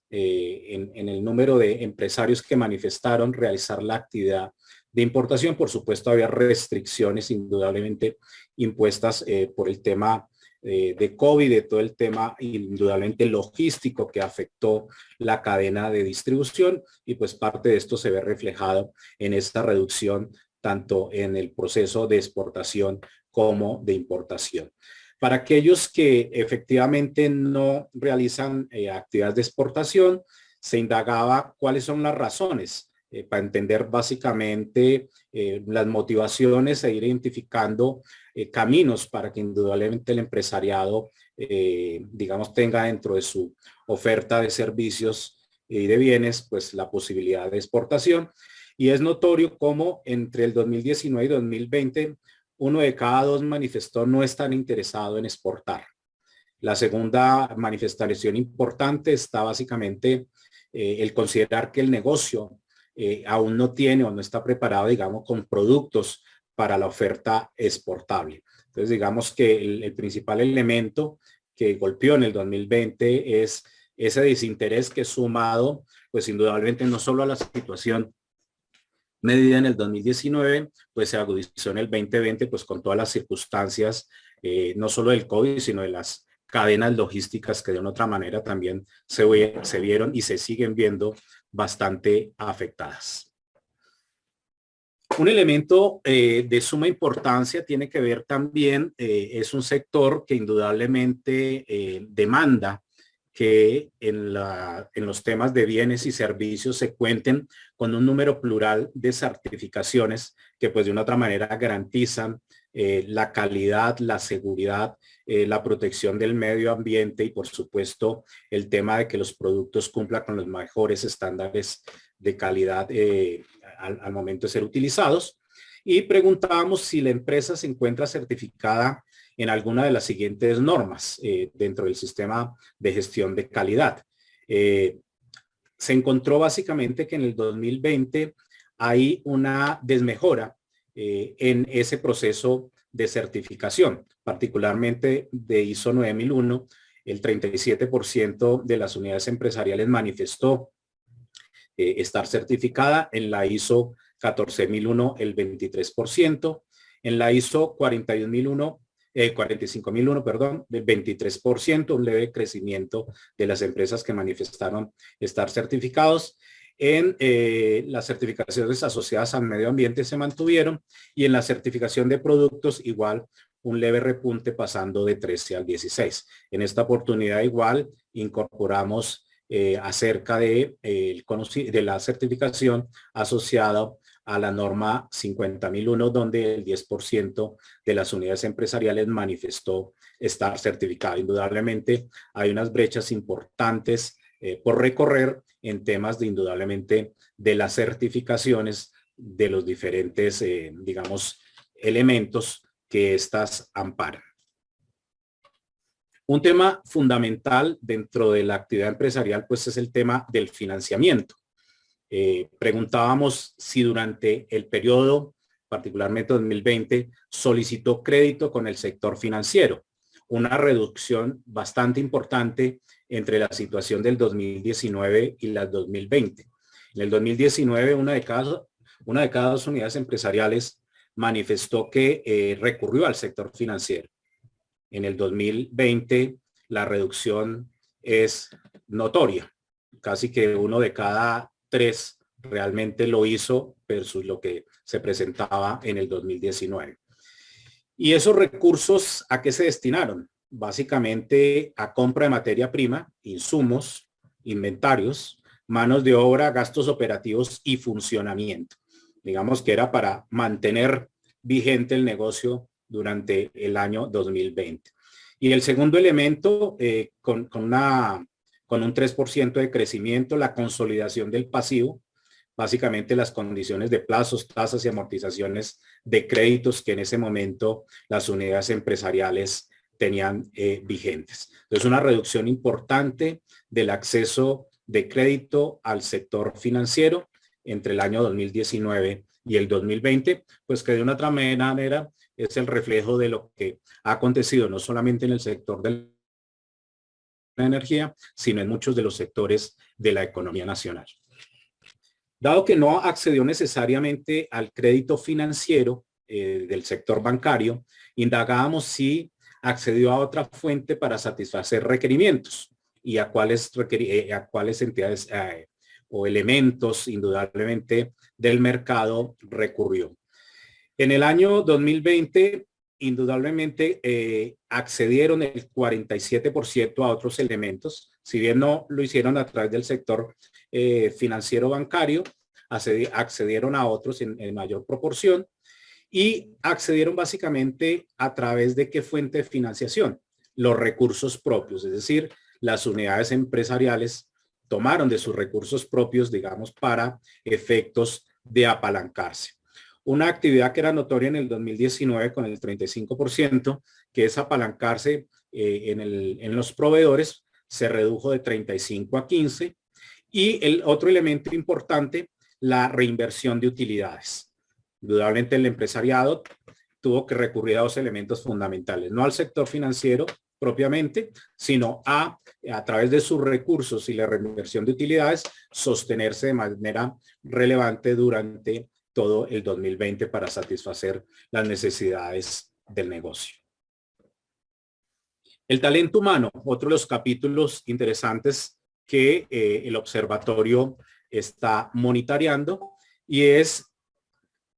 el número de empresarios que manifestaron realizar la actividad de importación. Por supuesto, había restricciones indudablemente impuestas por el tema de COVID, de todo el tema indudablemente logístico que afectó la cadena de distribución, y pues parte de esto se ve reflejado en esta reducción tanto en el proceso de exportación como de importación. Para aquellos que efectivamente no realizan actividades de exportación, se indagaba cuáles son las razones para entender básicamente las motivaciones e ir identificando caminos para que indudablemente el empresariado, digamos, tenga dentro de su oferta de servicios y de bienes, pues la posibilidad de exportación. Y es notorio cómo entre el 2019 y 2020, 1 de cada 2 manifestó no estar interesado en exportar. La segunda manifestación importante está básicamente el considerar que el negocio aún no tiene o no está preparado, digamos, con productos para la oferta exportable. Entonces, digamos que el principal elemento que golpeó en el 2020 es ese desinterés que sumado, pues indudablemente no solo a la situación medida en el 2019, pues se agudizó en el 2020, pues con todas las circunstancias, no solo del COVID, sino de las cadenas logísticas que de una otra manera también se vieron y se siguen viendo bastante afectadas. Un elemento de suma importancia tiene que ver también, es un sector que indudablemente demanda que en los temas de bienes y servicios se cuenten con un número plural de certificaciones que pues de una otra manera garantizan la calidad, la seguridad, la protección del medio ambiente y por supuesto el tema de que los productos cumplan con los mejores estándares de calidad al momento de ser utilizados. Y preguntábamos si la empresa se encuentra certificada en alguna de las siguientes normas dentro del sistema de gestión de calidad. Se encontró básicamente que en el 2020 hay una desmejora en ese proceso de certificación, particularmente de ISO 9001, el 37% de las unidades empresariales manifestó estar certificada, en la ISO 14001 el 23%, en la ISO 45001, perdón, del 23%, un leve crecimiento de las empresas que manifestaron estar certificados. En las certificaciones asociadas al medio ambiente se mantuvieron y en la certificación de productos igual un leve repunte pasando de 13 al 16. En esta oportunidad igual incorporamos acerca de la certificación asociada a la norma 50001, donde el 10% de las unidades empresariales manifestó estar certificado. Indudablemente hay unas brechas importantes por recorrer en temas de indudablemente de las certificaciones de los diferentes, digamos, elementos que éstas amparan. Un tema fundamental dentro de la actividad empresarial, pues es el tema del financiamiento. Preguntábamos si durante el periodo, particularmente 2020, solicitó crédito con el sector financiero. Una reducción bastante importante entre la situación del 2019 y la 2020. En el 2019, una de cada 2 unidades empresariales manifestó que recurrió al sector financiero. En el 2020, la reducción es notoria. Casi que 1 de cada 3 realmente lo hizo versus lo que se presentaba en el 2019. ¿Y esos recursos a qué se destinaron? Básicamente a compra de materia prima, insumos, inventarios, manos de obra, gastos operativos y funcionamiento. Digamos que era para mantener vigente el negocio durante el año 2020. Y el segundo elemento, con un 3% de crecimiento, la consolidación del pasivo, básicamente las condiciones de plazos, tasas y amortizaciones de créditos que en ese momento las unidades empresariales tenían vigentes. Entonces, una reducción importante del acceso de crédito al sector financiero entre el año 2019 y el 2020, pues que de una otra manera es el reflejo de lo que ha acontecido no solamente en el sector de la energía, sino en muchos de los sectores de la economía nacional. Dado que no accedió necesariamente al crédito financiero del sector bancario, indagábamos si accedió a otra fuente para satisfacer requerimientos y a cuáles entidades o elementos indudablemente del mercado recurrió. En el año 2020, indudablemente accedieron el 47% a otros elementos, si bien no lo hicieron a través del sector financiero bancario, accedieron a otros en mayor proporción y accedieron básicamente a través de qué fuente de financiación, los recursos propios, es decir, las unidades empresariales tomaron de sus recursos propios, digamos, para efectos de apalancarse. Una actividad que era notoria en el 2019 con el 35%, que es apalancarse en los proveedores, se redujo de 35 a 15. Y el otro elemento importante, la reinversión de utilidades. Indudablemente el empresariado tuvo que recurrir a dos elementos fundamentales, no al sector financiero propiamente, sino a través de sus recursos y la reinversión de utilidades, sostenerse de manera relevante durante todo el 2020 para satisfacer las necesidades del negocio. El talento humano, otro de los capítulos interesantes que el observatorio está monitoreando, y es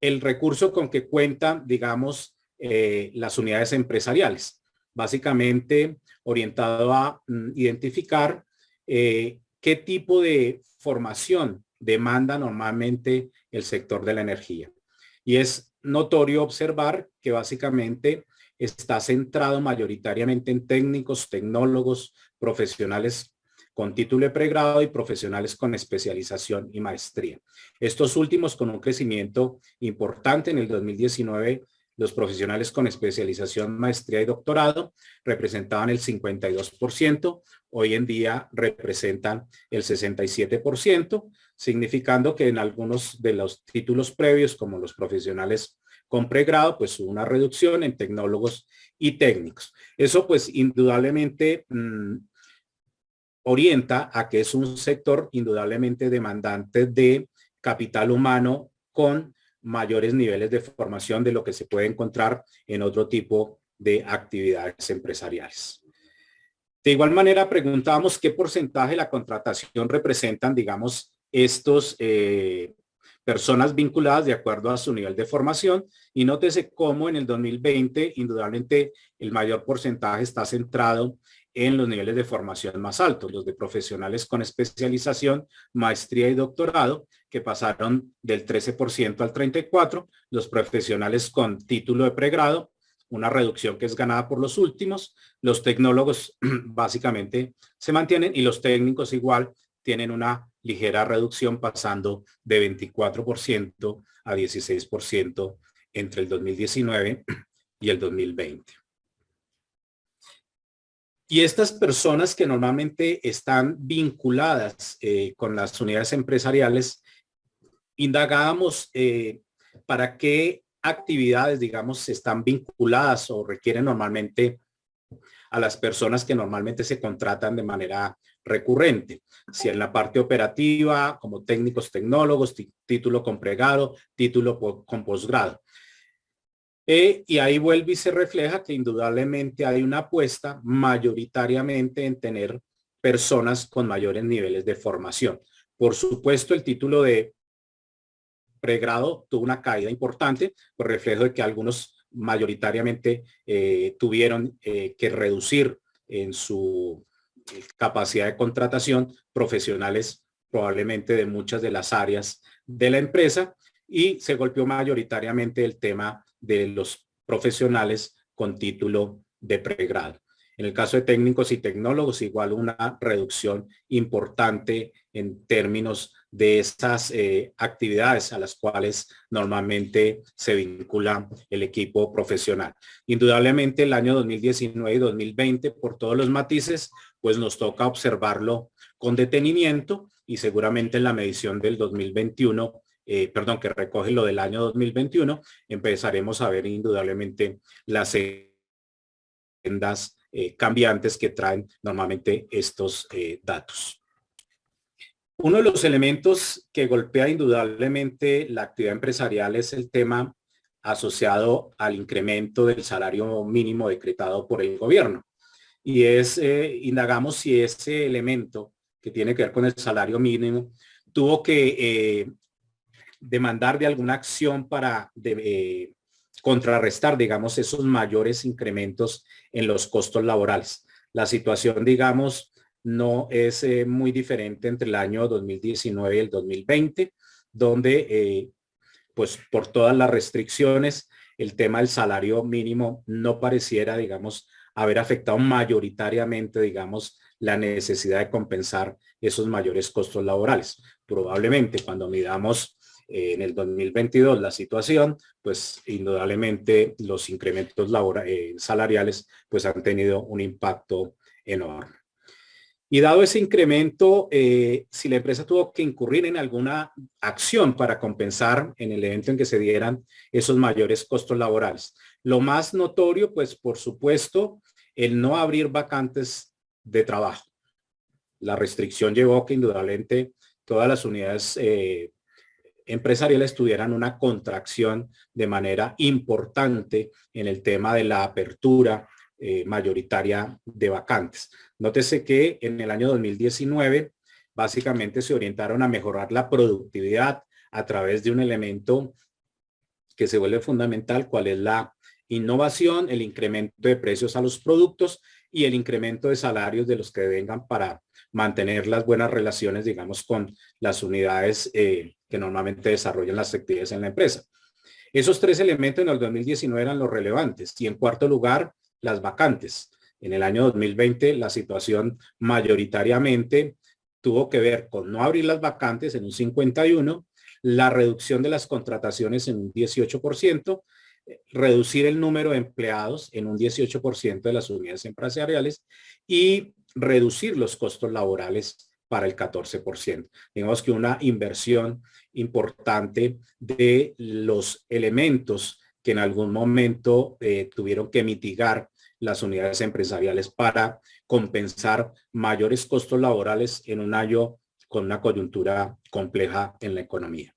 el recurso con que cuentan, digamos, las unidades empresariales, básicamente orientado a identificar qué tipo de formación demanda normalmente el sector de la energía. Y es notorio observar que básicamente está centrado mayoritariamente en técnicos, tecnólogos, profesionales con título de pregrado y profesionales con especialización y maestría. Estos últimos con un crecimiento importante en el 2019, los profesionales con especialización, maestría y doctorado representaban el 52%, hoy en día representan el 67%, significando que en algunos de los títulos previos, como los profesionales con pregrado, pues hubo una reducción en tecnólogos y técnicos. Eso pues indudablemente orienta a que es un sector indudablemente demandante de capital humano con mayores niveles de formación de lo que se puede encontrar en otro tipo de actividades empresariales. De igual manera, preguntábamos qué porcentaje de la contratación representan, digamos, estos personas vinculadas de acuerdo a su nivel de formación, y nótese cómo en el 2020 indudablemente el mayor porcentaje está centrado en los niveles de formación más altos, los de profesionales con especialización, maestría y doctorado, que pasaron del 13% al 34%, los profesionales con título de pregrado, una reducción que es ganada por los últimos, los tecnólogos básicamente se mantienen y los técnicos igual tienen una ligera reducción pasando de 24% a 16% entre el 2019 y el 2020. Y estas personas que normalmente están vinculadas con las unidades empresariales, indagábamos para qué actividades, digamos, están vinculadas o requieren normalmente a las personas que normalmente se contratan de manera recurrente. Si en la parte operativa, como técnicos, tecnólogos, título con pregrado, título con posgrado. Y ahí vuelve y se refleja que indudablemente hay una apuesta mayoritariamente en tener personas con mayores niveles de formación. Por supuesto, el título de pregrado tuvo una caída importante, por reflejo de que algunos mayoritariamente tuvieron que reducir en su capacidad de contratación profesionales probablemente de muchas de las áreas de la empresa, y se golpeó mayoritariamente el tema de los profesionales con título de pregrado. En el caso de técnicos y tecnólogos, igual una reducción importante en términos de estas actividades a las cuales normalmente se vincula el equipo profesional. Indudablemente el año 2019 y 2020, por todos los matices, pues nos toca observarlo con detenimiento, y seguramente en la medición del 2021, que recoge lo del año 2021, empezaremos a ver indudablemente las sendas cambiantes que traen normalmente estos datos. Uno de los elementos que golpea indudablemente la actividad empresarial es el tema asociado al incremento del salario mínimo decretado por el gobierno. Y indagamos si ese elemento que tiene que ver con el salario mínimo tuvo que demandar de alguna acción para contrarrestar, digamos, esos mayores incrementos en los costos laborales. La situación, digamos, no es muy diferente entre el año 2019 y el 2020. donde pues por todas las restricciones, el tema del salario mínimo no pareciera, digamos, haber afectado mayoritariamente, digamos, la necesidad de compensar esos mayores costos laborales. Probablemente cuando midamos en el 2022 la situación, pues indudablemente los incrementos salariales pues han tenido un impacto enorme. Y dado ese incremento, si la empresa tuvo que incurrir en alguna acción para compensar en el evento en que se dieran esos mayores costos laborales. Lo más notorio, pues por supuesto, el no abrir vacantes de trabajo. La restricción llevó a que indudablemente todas las unidades empresariales tuvieran una contracción de manera importante en el tema de la apertura mayoritaria de vacantes. Nótese que en el año 2019 básicamente se orientaron a mejorar la productividad a través de un elemento que se vuelve fundamental, cuál es la innovación, el incremento de precios a los productos y el incremento de salarios de los que vengan para mantener las buenas relaciones, digamos, con las unidades que normalmente desarrollan las actividades en la empresa. Esos tres elementos en el 2019 eran los relevantes. Y en cuarto lugar, las vacantes. En el año 2020 la situación mayoritariamente tuvo que ver con no abrir las vacantes en un 51%, la reducción de las contrataciones en un 18%, reducir el número de empleados en un 18% de las unidades empresariales y reducir los costos laborales para el 14%. Digamos que una inversión importante de los elementos que en algún momento tuvieron que mitigar las unidades empresariales para compensar mayores costos laborales en un año con una coyuntura compleja en la economía.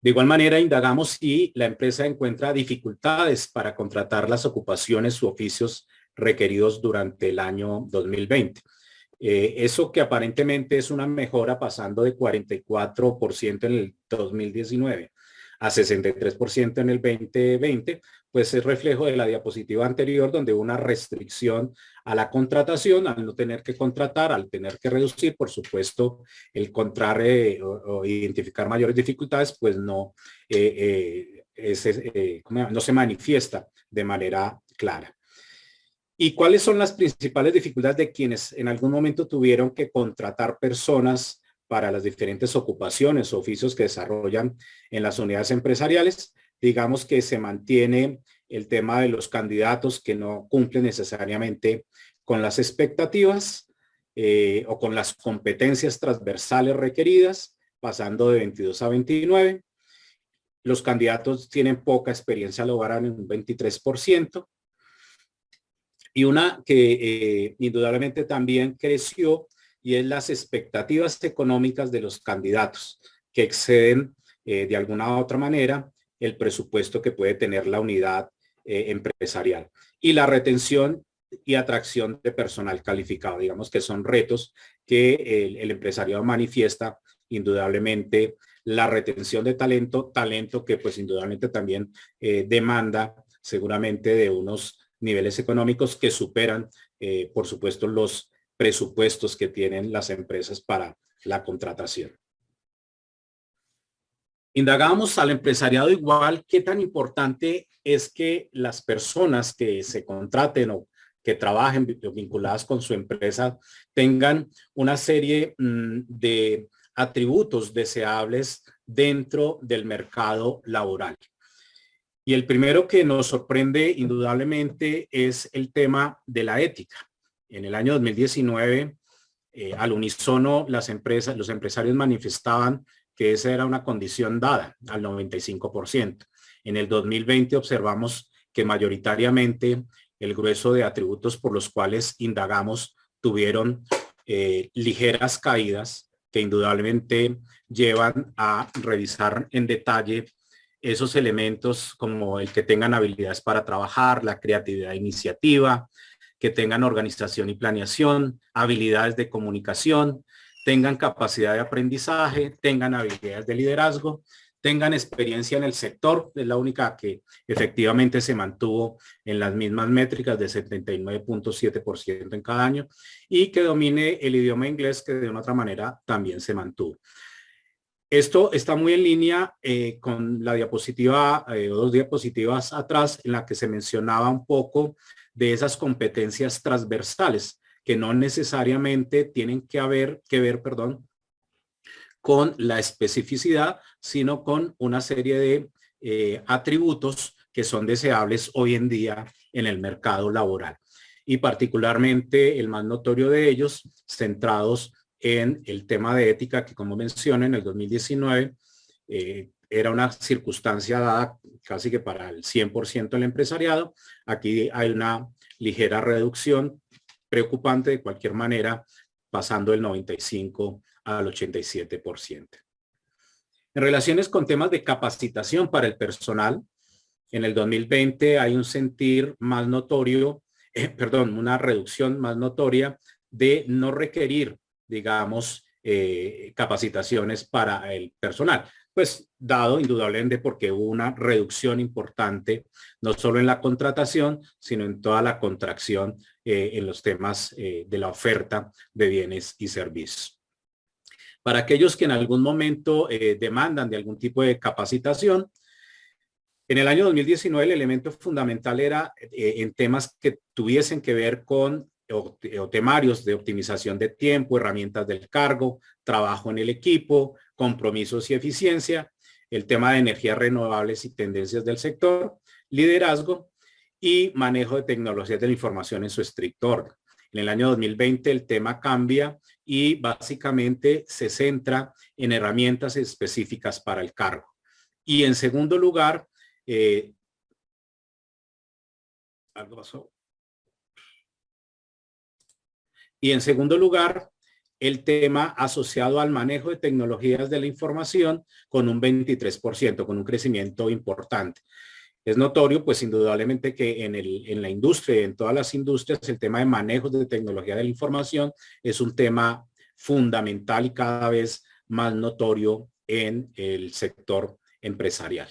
De igual manera, indagamos si la empresa encuentra dificultades para contratar las ocupaciones u oficios requeridos durante el año 2020. Eso que aparentemente es una mejora pasando de 44% en el 2019 a 63% en el 2020, pues es reflejo de la diapositiva anterior donde hubo una restricción a la contratación, al no tener que contratar, al tener que reducir, por supuesto, el encontrar o identificar mayores dificultades, pues no se manifiesta de manera clara. ¿Y cuáles son las principales dificultades de quienes en algún momento tuvieron que contratar personas para las diferentes ocupaciones o oficios que desarrollan en las unidades empresariales? Digamos que se mantiene el tema de los candidatos que no cumplen necesariamente con las expectativas o con las competencias transversales requeridas, pasando de 22 a 29. Los candidatos tienen poca experiencia laboral en un 23%. Y una que indudablemente también creció y es las expectativas económicas de los candidatos que exceden de alguna u otra manera el presupuesto que puede tener la unidad empresarial. Y la retención y atracción de personal calificado, digamos que son retos que el empresariado manifiesta indudablemente. La retención de talento que pues indudablemente también demanda seguramente de unos niveles económicos que superan, por supuesto, los presupuestos que tienen las empresas para la contratación. Indagamos al empresariado igual qué tan importante es que las personas que se contraten o que trabajen vinculadas con su empresa tengan una serie de atributos deseables dentro del mercado laboral. Y el primero que nos sorprende indudablemente es el tema de la ética. En el año 2019, al unísono, los empresarios manifestaban que esa era una condición dada al 95%. En el 2020 observamos que mayoritariamente el grueso de atributos por los cuales indagamos tuvieron ligeras caídas que indudablemente llevan a revisar en detalle esos elementos como el que tengan habilidades para trabajar, la creatividad e iniciativa, que tengan organización y planeación, habilidades de comunicación, tengan capacidad de aprendizaje, tengan habilidades de liderazgo, tengan experiencia en el sector, es la única que efectivamente se mantuvo en las mismas métricas de 79.7% en cada año, y que domine el idioma inglés, que de una otra manera también se mantuvo. Esto está muy en línea con la diapositiva o 2 diapositivas atrás, en la que se mencionaba un poco de esas competencias transversales que no necesariamente tienen que ver, con la especificidad, sino con una serie de atributos que son deseables hoy en día en el mercado laboral. Y particularmente el más notorio de ellos, centrados en el tema de ética, que como mencioné en el 2019 era una circunstancia dada casi que para el 100% del empresariado. Aquí hay una ligera reducción preocupante de cualquier manera, pasando del 95 al 87%. En relaciones con temas de capacitación para el personal, en el 2020 hay un sentir más notorio, una reducción más notoria de no requerir, digamos, capacitaciones para el personal. Pues dado indudablemente porque hubo una reducción importante, no solo en la contratación, sino en toda la contracción en los temas de la oferta de bienes y servicios. Para aquellos que en algún momento demandan de algún tipo de capacitación, en el año 2019 el elemento fundamental era en temas que tuviesen que ver con o temarios de optimización de tiempo, herramientas del cargo, trabajo en el equipo, compromisos y eficiencia, el tema de energías renovables y tendencias del sector, liderazgo y manejo de tecnologías de la información en su estricto orden. En el año 2020 el tema cambia y básicamente se centra en herramientas específicas para el cargo. Y en segundo lugar, algo pasó. Y en segundo lugar, el tema asociado al manejo de tecnologías de la información con un 23%, con un crecimiento importante. Es notorio, pues indudablemente que en la industria, en todas las industrias, el tema de manejo de tecnología de la información es un tema fundamental y cada vez más notorio en el sector empresarial.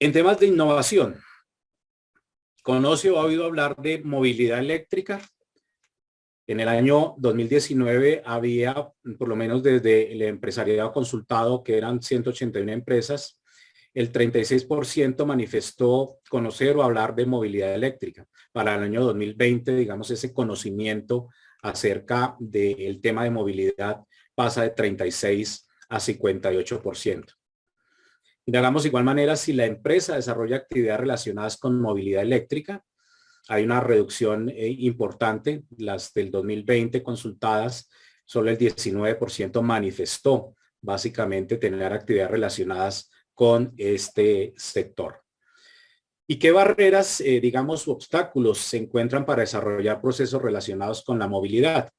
En temas de innovación, ¿conoce o ha oído hablar de movilidad eléctrica? En el año 2019 había, por lo menos desde el empresariado consultado, que eran 181 empresas, el 36% manifestó conocer o hablar de movilidad eléctrica. Para el año 2020, digamos, ese conocimiento acerca del tema de movilidad pasa de 36 a 58%. Indagamos de igual manera si la empresa desarrolla actividades relacionadas con movilidad eléctrica. Hay una reducción importante. Las del 2020 consultadas, solo el 19% manifestó básicamente tener actividades relacionadas con este sector. ¿Y qué barreras, digamos, u obstáculos se encuentran para desarrollar procesos relacionados con la movilidad?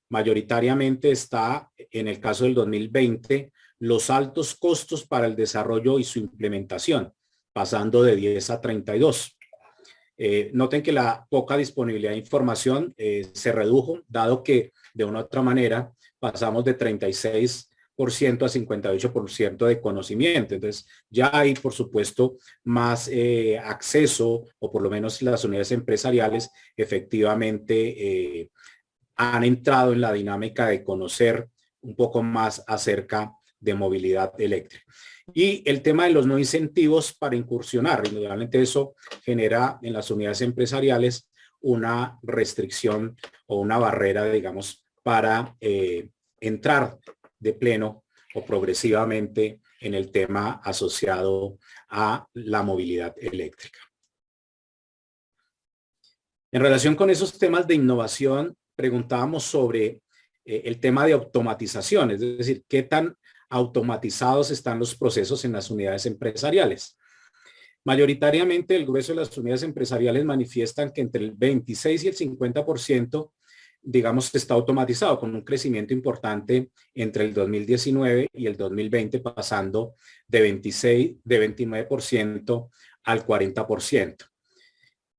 Mayoritariamente está, en el caso del 2020, los altos costos para el desarrollo y su implementación, pasando de 10 a 32. Noten que la poca disponibilidad de información se redujo, dado que de una u otra manera pasamos de 36% a 58% de conocimiento. Entonces ya hay, por supuesto, más acceso, o por lo menos las unidades empresariales efectivamente han entrado en la dinámica de conocer un poco más acerca de movilidad eléctrica. Y el tema de los no incentivos para incursionar, indudablemente eso genera en las unidades empresariales una restricción o una barrera, digamos, para entrar de pleno o progresivamente en el tema asociado a la movilidad eléctrica. En relación con esos temas de innovación, preguntábamos sobre el tema de automatización, es decir, qué tan automatizados están los procesos en las unidades empresariales. Mayoritariamente el grueso de las unidades empresariales manifiestan que entre el 26 y el 50%, digamos, está automatizado, con un crecimiento importante entre el 2019 y el 2020, pasando de 29% al 40%.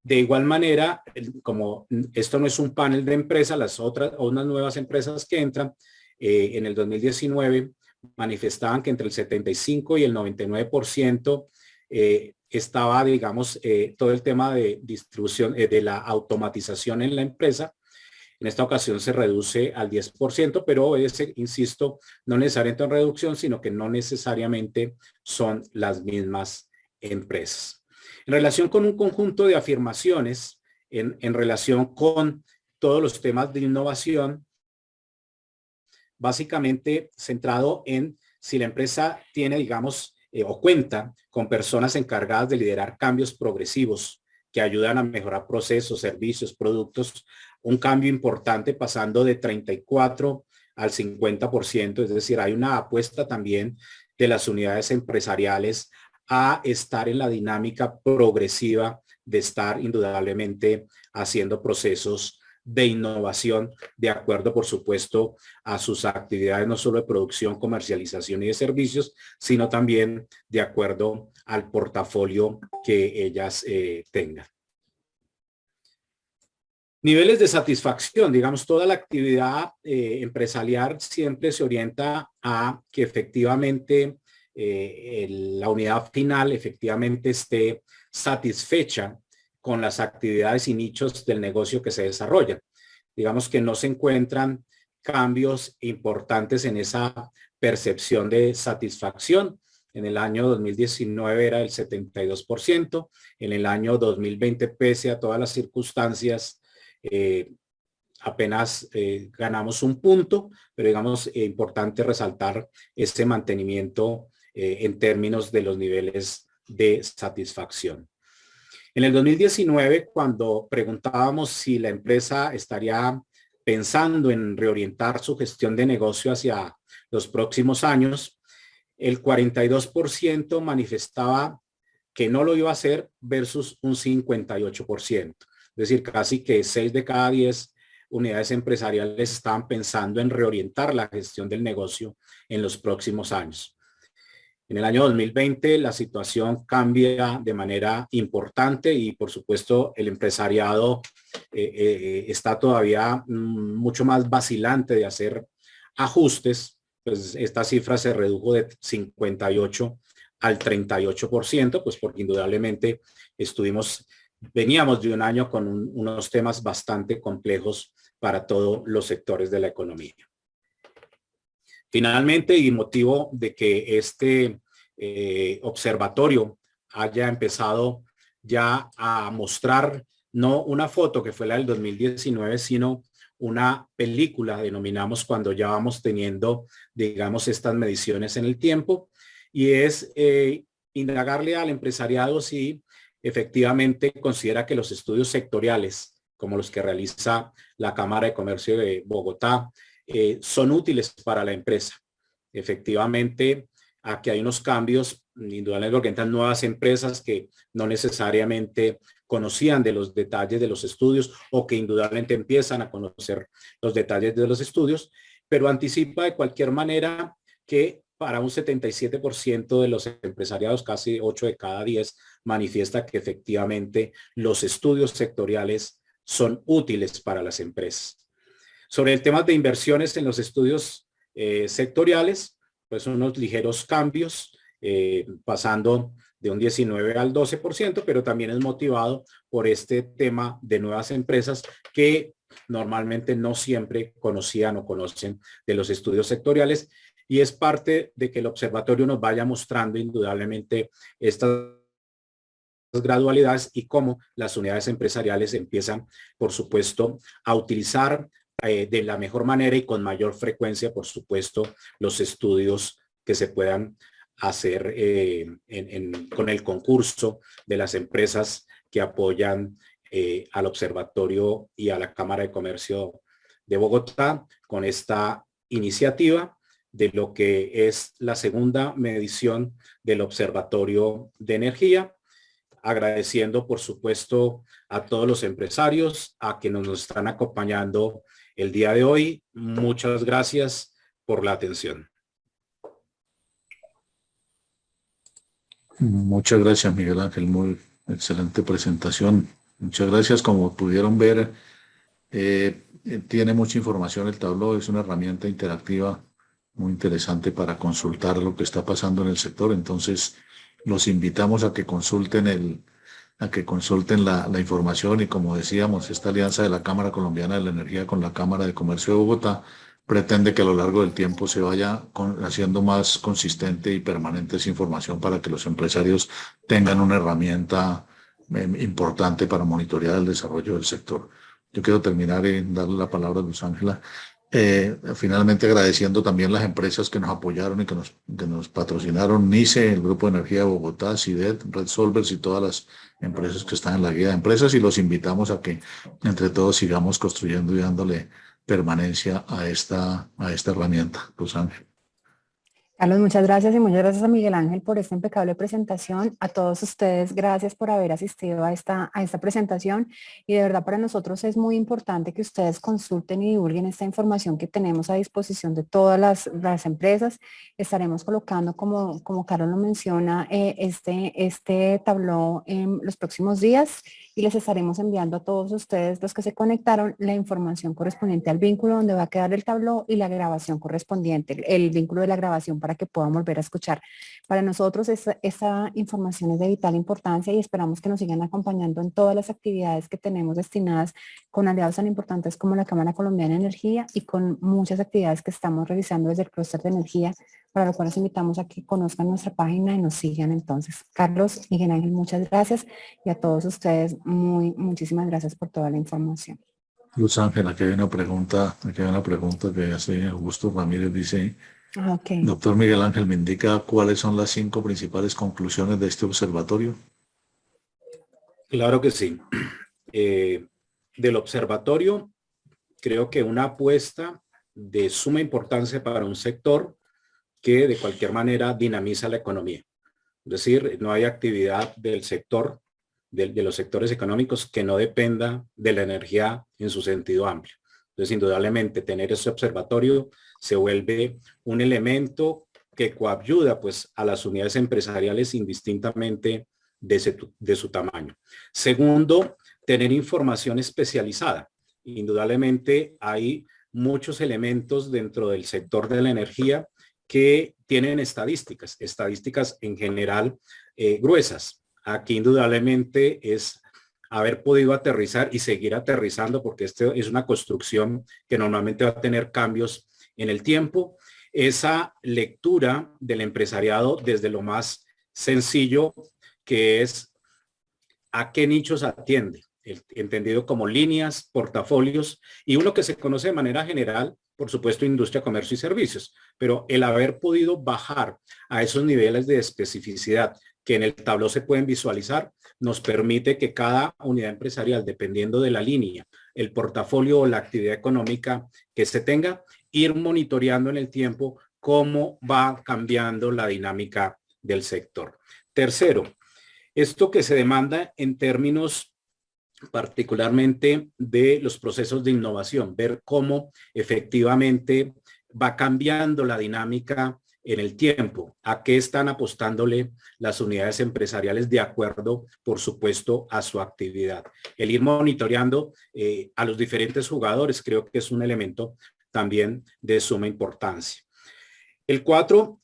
De igual manera, como esto no es un panel de empresas, las otras o unas nuevas empresas que entran, en el 2019 manifestaban que entre el 75 y el 99% estaba, digamos, todo el tema de distribución, de la automatización en la empresa. En esta ocasión se reduce al 10%, pero insisto, no necesariamente en reducción, sino que no necesariamente son las mismas empresas. En relación con un conjunto de afirmaciones, en relación con todos los temas de innovación, básicamente centrado en si la empresa tiene, digamos, o cuenta con personas encargadas de liderar cambios progresivos que ayudan a mejorar procesos, servicios, productos, un cambio importante pasando de 34 al 50%, es decir, hay una apuesta también de las unidades empresariales a estar en la dinámica progresiva de estar indudablemente haciendo procesos de innovación de acuerdo, por supuesto, a sus actividades no solo de producción, comercialización y de servicios, sino también de acuerdo al portafolio que ellas tengan. Niveles de satisfacción, digamos, toda la actividad empresarial siempre se orienta a que efectivamente la unidad final efectivamente esté satisfecha con las actividades y nichos del negocio que se desarrollan. Digamos que no se encuentran cambios importantes en esa percepción de satisfacción. En el año 2019 era el 72%, en el año 2020, pese a todas las circunstancias, apenas ganamos un punto, pero digamos importante resaltar este mantenimiento en términos de los niveles de satisfacción. En el 2019, cuando preguntábamos si la empresa estaría pensando en reorientar su gestión de negocio hacia los próximos años, el 42% manifestaba que no lo iba a hacer versus un 58%. Es decir, casi que 6 de cada 10 unidades empresariales estaban pensando en reorientar la gestión del negocio en los próximos años. En el año 2020 la situación cambia de manera importante y por supuesto el empresariado está todavía mucho más vacilante de hacer ajustes. Pues esta cifra se redujo de 58 al 38%, pues porque indudablemente veníamos de un año con unos temas bastante complejos para todos los sectores de la economía. Finalmente, y motivo de que este observatorio haya empezado ya a mostrar no una foto que fue la del 2019, sino una película, denominamos, cuando ya vamos teniendo, digamos, estas mediciones en el tiempo, y es indagarle al empresariado si efectivamente considera que los estudios sectoriales, como los que realiza la Cámara de Comercio de Bogotá, son útiles para la empresa. Efectivamente, aquí hay unos cambios, indudablemente porque entran nuevas empresas que no necesariamente conocían de los detalles de los estudios o que indudablemente empiezan a conocer los detalles de los estudios, pero anticipa de cualquier manera que para un 77% de los empresariados, casi 8 de cada 10, manifiesta que efectivamente los estudios sectoriales son útiles para las empresas. Sobre el tema de inversiones en los estudios sectoriales, pues unos ligeros cambios, pasando de un 19 al 12%, pero también es motivado por este tema de nuevas empresas que normalmente no siempre conocían o conocen de los estudios sectoriales, y es parte de que el observatorio nos vaya mostrando indudablemente estas gradualidades y cómo las unidades empresariales empiezan, por supuesto, a utilizar de la mejor manera y con mayor frecuencia, por supuesto, los estudios que se puedan hacer con el concurso de las empresas que apoyan al observatorio y a la Cámara de Comercio de Bogotá con esta iniciativa de lo que es la segunda medición del Observatorio de Energía, agradeciendo por supuesto a todos los empresarios a quienes nos están acompañando el día de hoy. Muchas gracias por la atención. Muchas gracias, Miguel Ángel, muy excelente presentación. Muchas gracias. Como pudieron ver, tiene mucha información el tabló, es una herramienta interactiva muy interesante para consultar lo que está pasando en el sector. Entonces, los invitamos a que consulten la información y, como decíamos, esta alianza de la Cámara Colombiana de la Energía con la Cámara de Comercio de Bogotá pretende que a lo largo del tiempo se vaya haciendo más consistente y permanente esa información para que los empresarios tengan una herramienta importante para monitorear el desarrollo del sector. Yo quiero terminar en darle la palabra a Luz Ángela, finalmente agradeciendo también las empresas que nos apoyaron y que nos patrocinaron: NICE, el Grupo de Energía de Bogotá, CIDET, Red Solvers y todas las empresas que están en la guía de empresas, y los invitamos a que entre todos sigamos construyendo y dándole permanencia a esta herramienta. Luz Ángel. Carlos, muchas gracias, y muchas gracias a Miguel Ángel por esta impecable presentación. A todos ustedes, gracias por haber asistido a esta presentación, y de verdad para nosotros es muy importante que ustedes consulten y divulguen esta información que tenemos a disposición de todas las empresas. Estaremos colocando, como Carlos lo menciona, este tabló en los próximos días, y les estaremos enviando a todos ustedes, los que se conectaron, la información correspondiente al vínculo donde va a quedar el tabló y la grabación correspondiente, el vínculo de la grabación, para que puedan volver a escuchar. Para nosotros esa información es de vital importancia, y esperamos que nos sigan acompañando en todas las actividades que tenemos destinadas con aliados tan importantes como la Cámara Colombiana de Energía, y con muchas actividades que estamos realizando desde el clúster de energía, para lo cual los invitamos a que conozcan nuestra página y nos sigan. Entonces, Carlos, Miguel Ángel, muchas gracias, y a todos ustedes muchísimas gracias por toda la información. Luz Ángela, aquí hay una pregunta que hace Augusto Ramírez. Dice: Okay. Doctor Miguel Ángel, ¿me indica cuáles son las 5 principales conclusiones de este observatorio? Claro que sí. Del observatorio, creo que una apuesta de suma importancia para un sector que de cualquier manera dinamiza la economía. Es decir, no hay actividad del sector, de los sectores económicos, que no dependa de la energía en su sentido amplio. Entonces, indudablemente, tener ese observatorio se vuelve un elemento que coayuda pues a las unidades empresariales indistintamente de su tamaño. Segundo, tener información especializada. Indudablemente hay muchos elementos dentro del sector de la energía que tienen estadísticas en general gruesas. Aquí indudablemente es haber podido aterrizar y seguir aterrizando, porque esto es una construcción que normalmente va a tener cambios en el tiempo. Esa lectura del empresariado desde lo más sencillo, que es a qué nichos atiende, entendido como líneas, portafolios, y uno que se conoce de manera general, por supuesto, industria, comercio y servicios, pero el haber podido bajar a esos niveles de especificidad que en el tabló se pueden visualizar, nos permite que cada unidad empresarial, dependiendo de la línea, el portafolio o la actividad económica que se tenga, ir monitoreando en el tiempo cómo va cambiando la dinámica del sector. Tercero, esto que se demanda en términos particularmente de los procesos de innovación, ver cómo efectivamente va cambiando la dinámica en el tiempo, a qué están apostándole las unidades empresariales de acuerdo, por supuesto, a su actividad. El ir monitoreando a los diferentes jugadores creo que es un elemento también de suma importancia. El 4,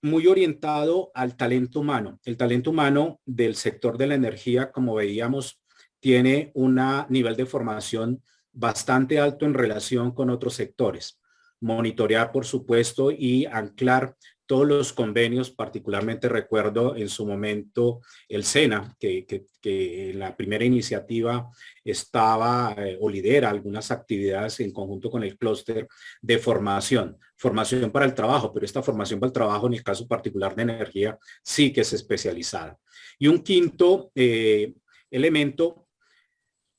muy orientado al talento humano. El talento humano del sector de la energía, como veíamos, tiene un nivel de formación bastante alto en relación con otros sectores. Monitorear, por supuesto, y anclar todos los convenios. Particularmente recuerdo en su momento el SENA, que en la primera iniciativa estaba o lidera algunas actividades en conjunto con el clúster de formación para el trabajo, pero esta formación para el trabajo en el caso particular de energía sí que es especializada. Y un quinto elemento,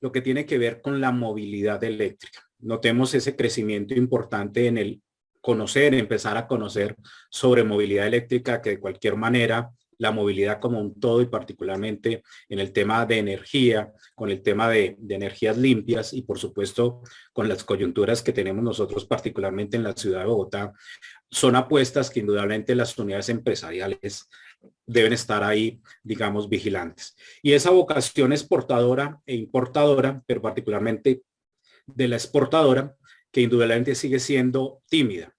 lo que tiene que ver con la movilidad eléctrica. Notemos ese crecimiento importante en el empezar a conocer sobre movilidad eléctrica, que de cualquier manera la movilidad como un todo, y particularmente en el tema de energía, con el tema de energías limpias, y por supuesto con las coyunturas que tenemos nosotros particularmente en la ciudad de Bogotá, son apuestas que indudablemente las unidades empresariales deben estar ahí, digamos, vigilantes. Y esa vocación exportadora e importadora, pero particularmente de la exportadora, que indudablemente sigue siendo tímida.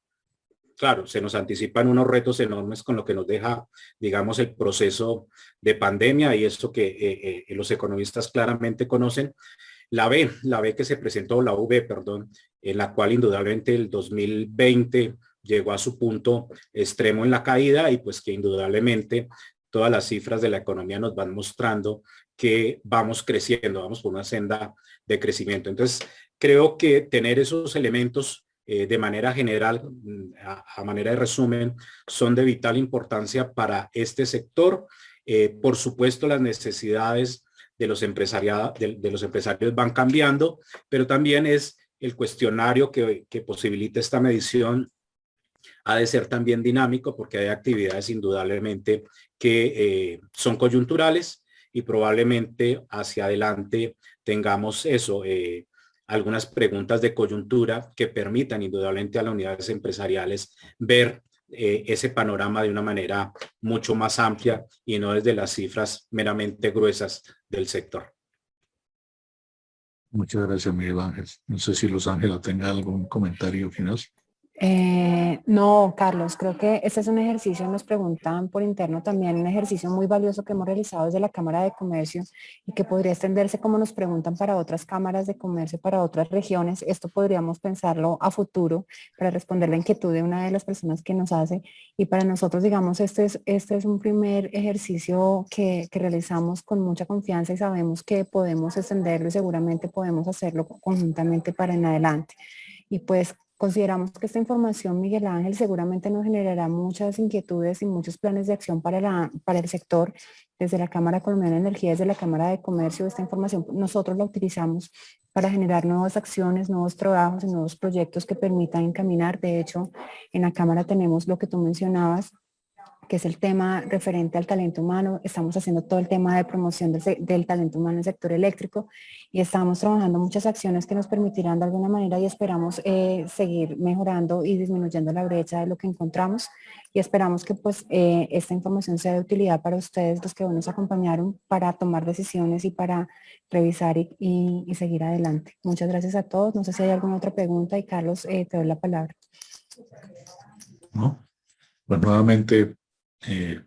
claro, se nos anticipan unos retos enormes con lo que nos deja, digamos, el proceso de pandemia y esto que los economistas claramente conocen. La B que se presentó, la V, perdón, en la cual indudablemente el 2020 llegó a su punto extremo en la caída y pues que indudablemente todas las cifras de la economía nos van mostrando que vamos creciendo, vamos por una senda de crecimiento. Entonces, creo que tener esos elementos de manera general, a manera de resumen, son de vital importancia para este sector. Por supuesto, las necesidades de los empresarios van cambiando, pero también es el cuestionario que posibilita esta medición ha de ser también dinámico porque hay actividades indudablemente que son coyunturales y probablemente hacia adelante tengamos eso, algunas preguntas de coyuntura que permitan indudablemente a las unidades empresariales ver ese panorama de una manera mucho más amplia y no desde las cifras meramente gruesas del sector. Muchas gracias, Miguel Ángel. No sé si Luz Ángela tenga algún comentario final. No, Carlos, creo que este es un ejercicio, nos preguntan por interno también, un ejercicio muy valioso que hemos realizado desde la Cámara de Comercio y que podría extenderse como nos preguntan para otras cámaras de comercio, para otras regiones. Esto podríamos pensarlo a futuro para responder la inquietud de una de las personas que nos hace y para nosotros, digamos, este es un primer ejercicio que realizamos con mucha confianza y sabemos que podemos extenderlo y seguramente podemos hacerlo conjuntamente para en adelante. Y pues consideramos que esta información, Miguel Ángel, seguramente nos generará muchas inquietudes y muchos planes de acción para el sector. Desde la Cámara Colombiana de Energía, desde la Cámara de Comercio, esta información nosotros la utilizamos para generar nuevas acciones, nuevos trabajos y nuevos proyectos que permitan encaminar. De hecho, en la Cámara tenemos lo que tú mencionabas, que es el tema referente al talento humano. Estamos haciendo todo el tema de promoción del talento humano en el sector eléctrico y estamos trabajando muchas acciones que nos permitirán de alguna manera y esperamos seguir mejorando y disminuyendo la brecha de lo que encontramos y esperamos que pues esta información sea de utilidad para ustedes, los que nos acompañaron, para tomar decisiones y para revisar y seguir adelante. Muchas gracias a todos. No sé si hay alguna otra pregunta y Carlos, te doy la palabra. ¿No? Pues nuevamente,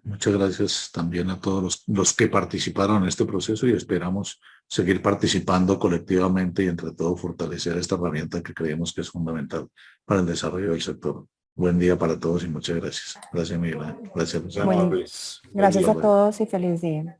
muchas gracias también a todos los que participaron en este proceso y esperamos seguir participando colectivamente y entre todos fortalecer esta herramienta que creemos que es fundamental para el desarrollo del sector. Buen día para todos y muchas gracias. Gracias, Miguel. Gracias, Luz Ángel. Gracias a todos y feliz día.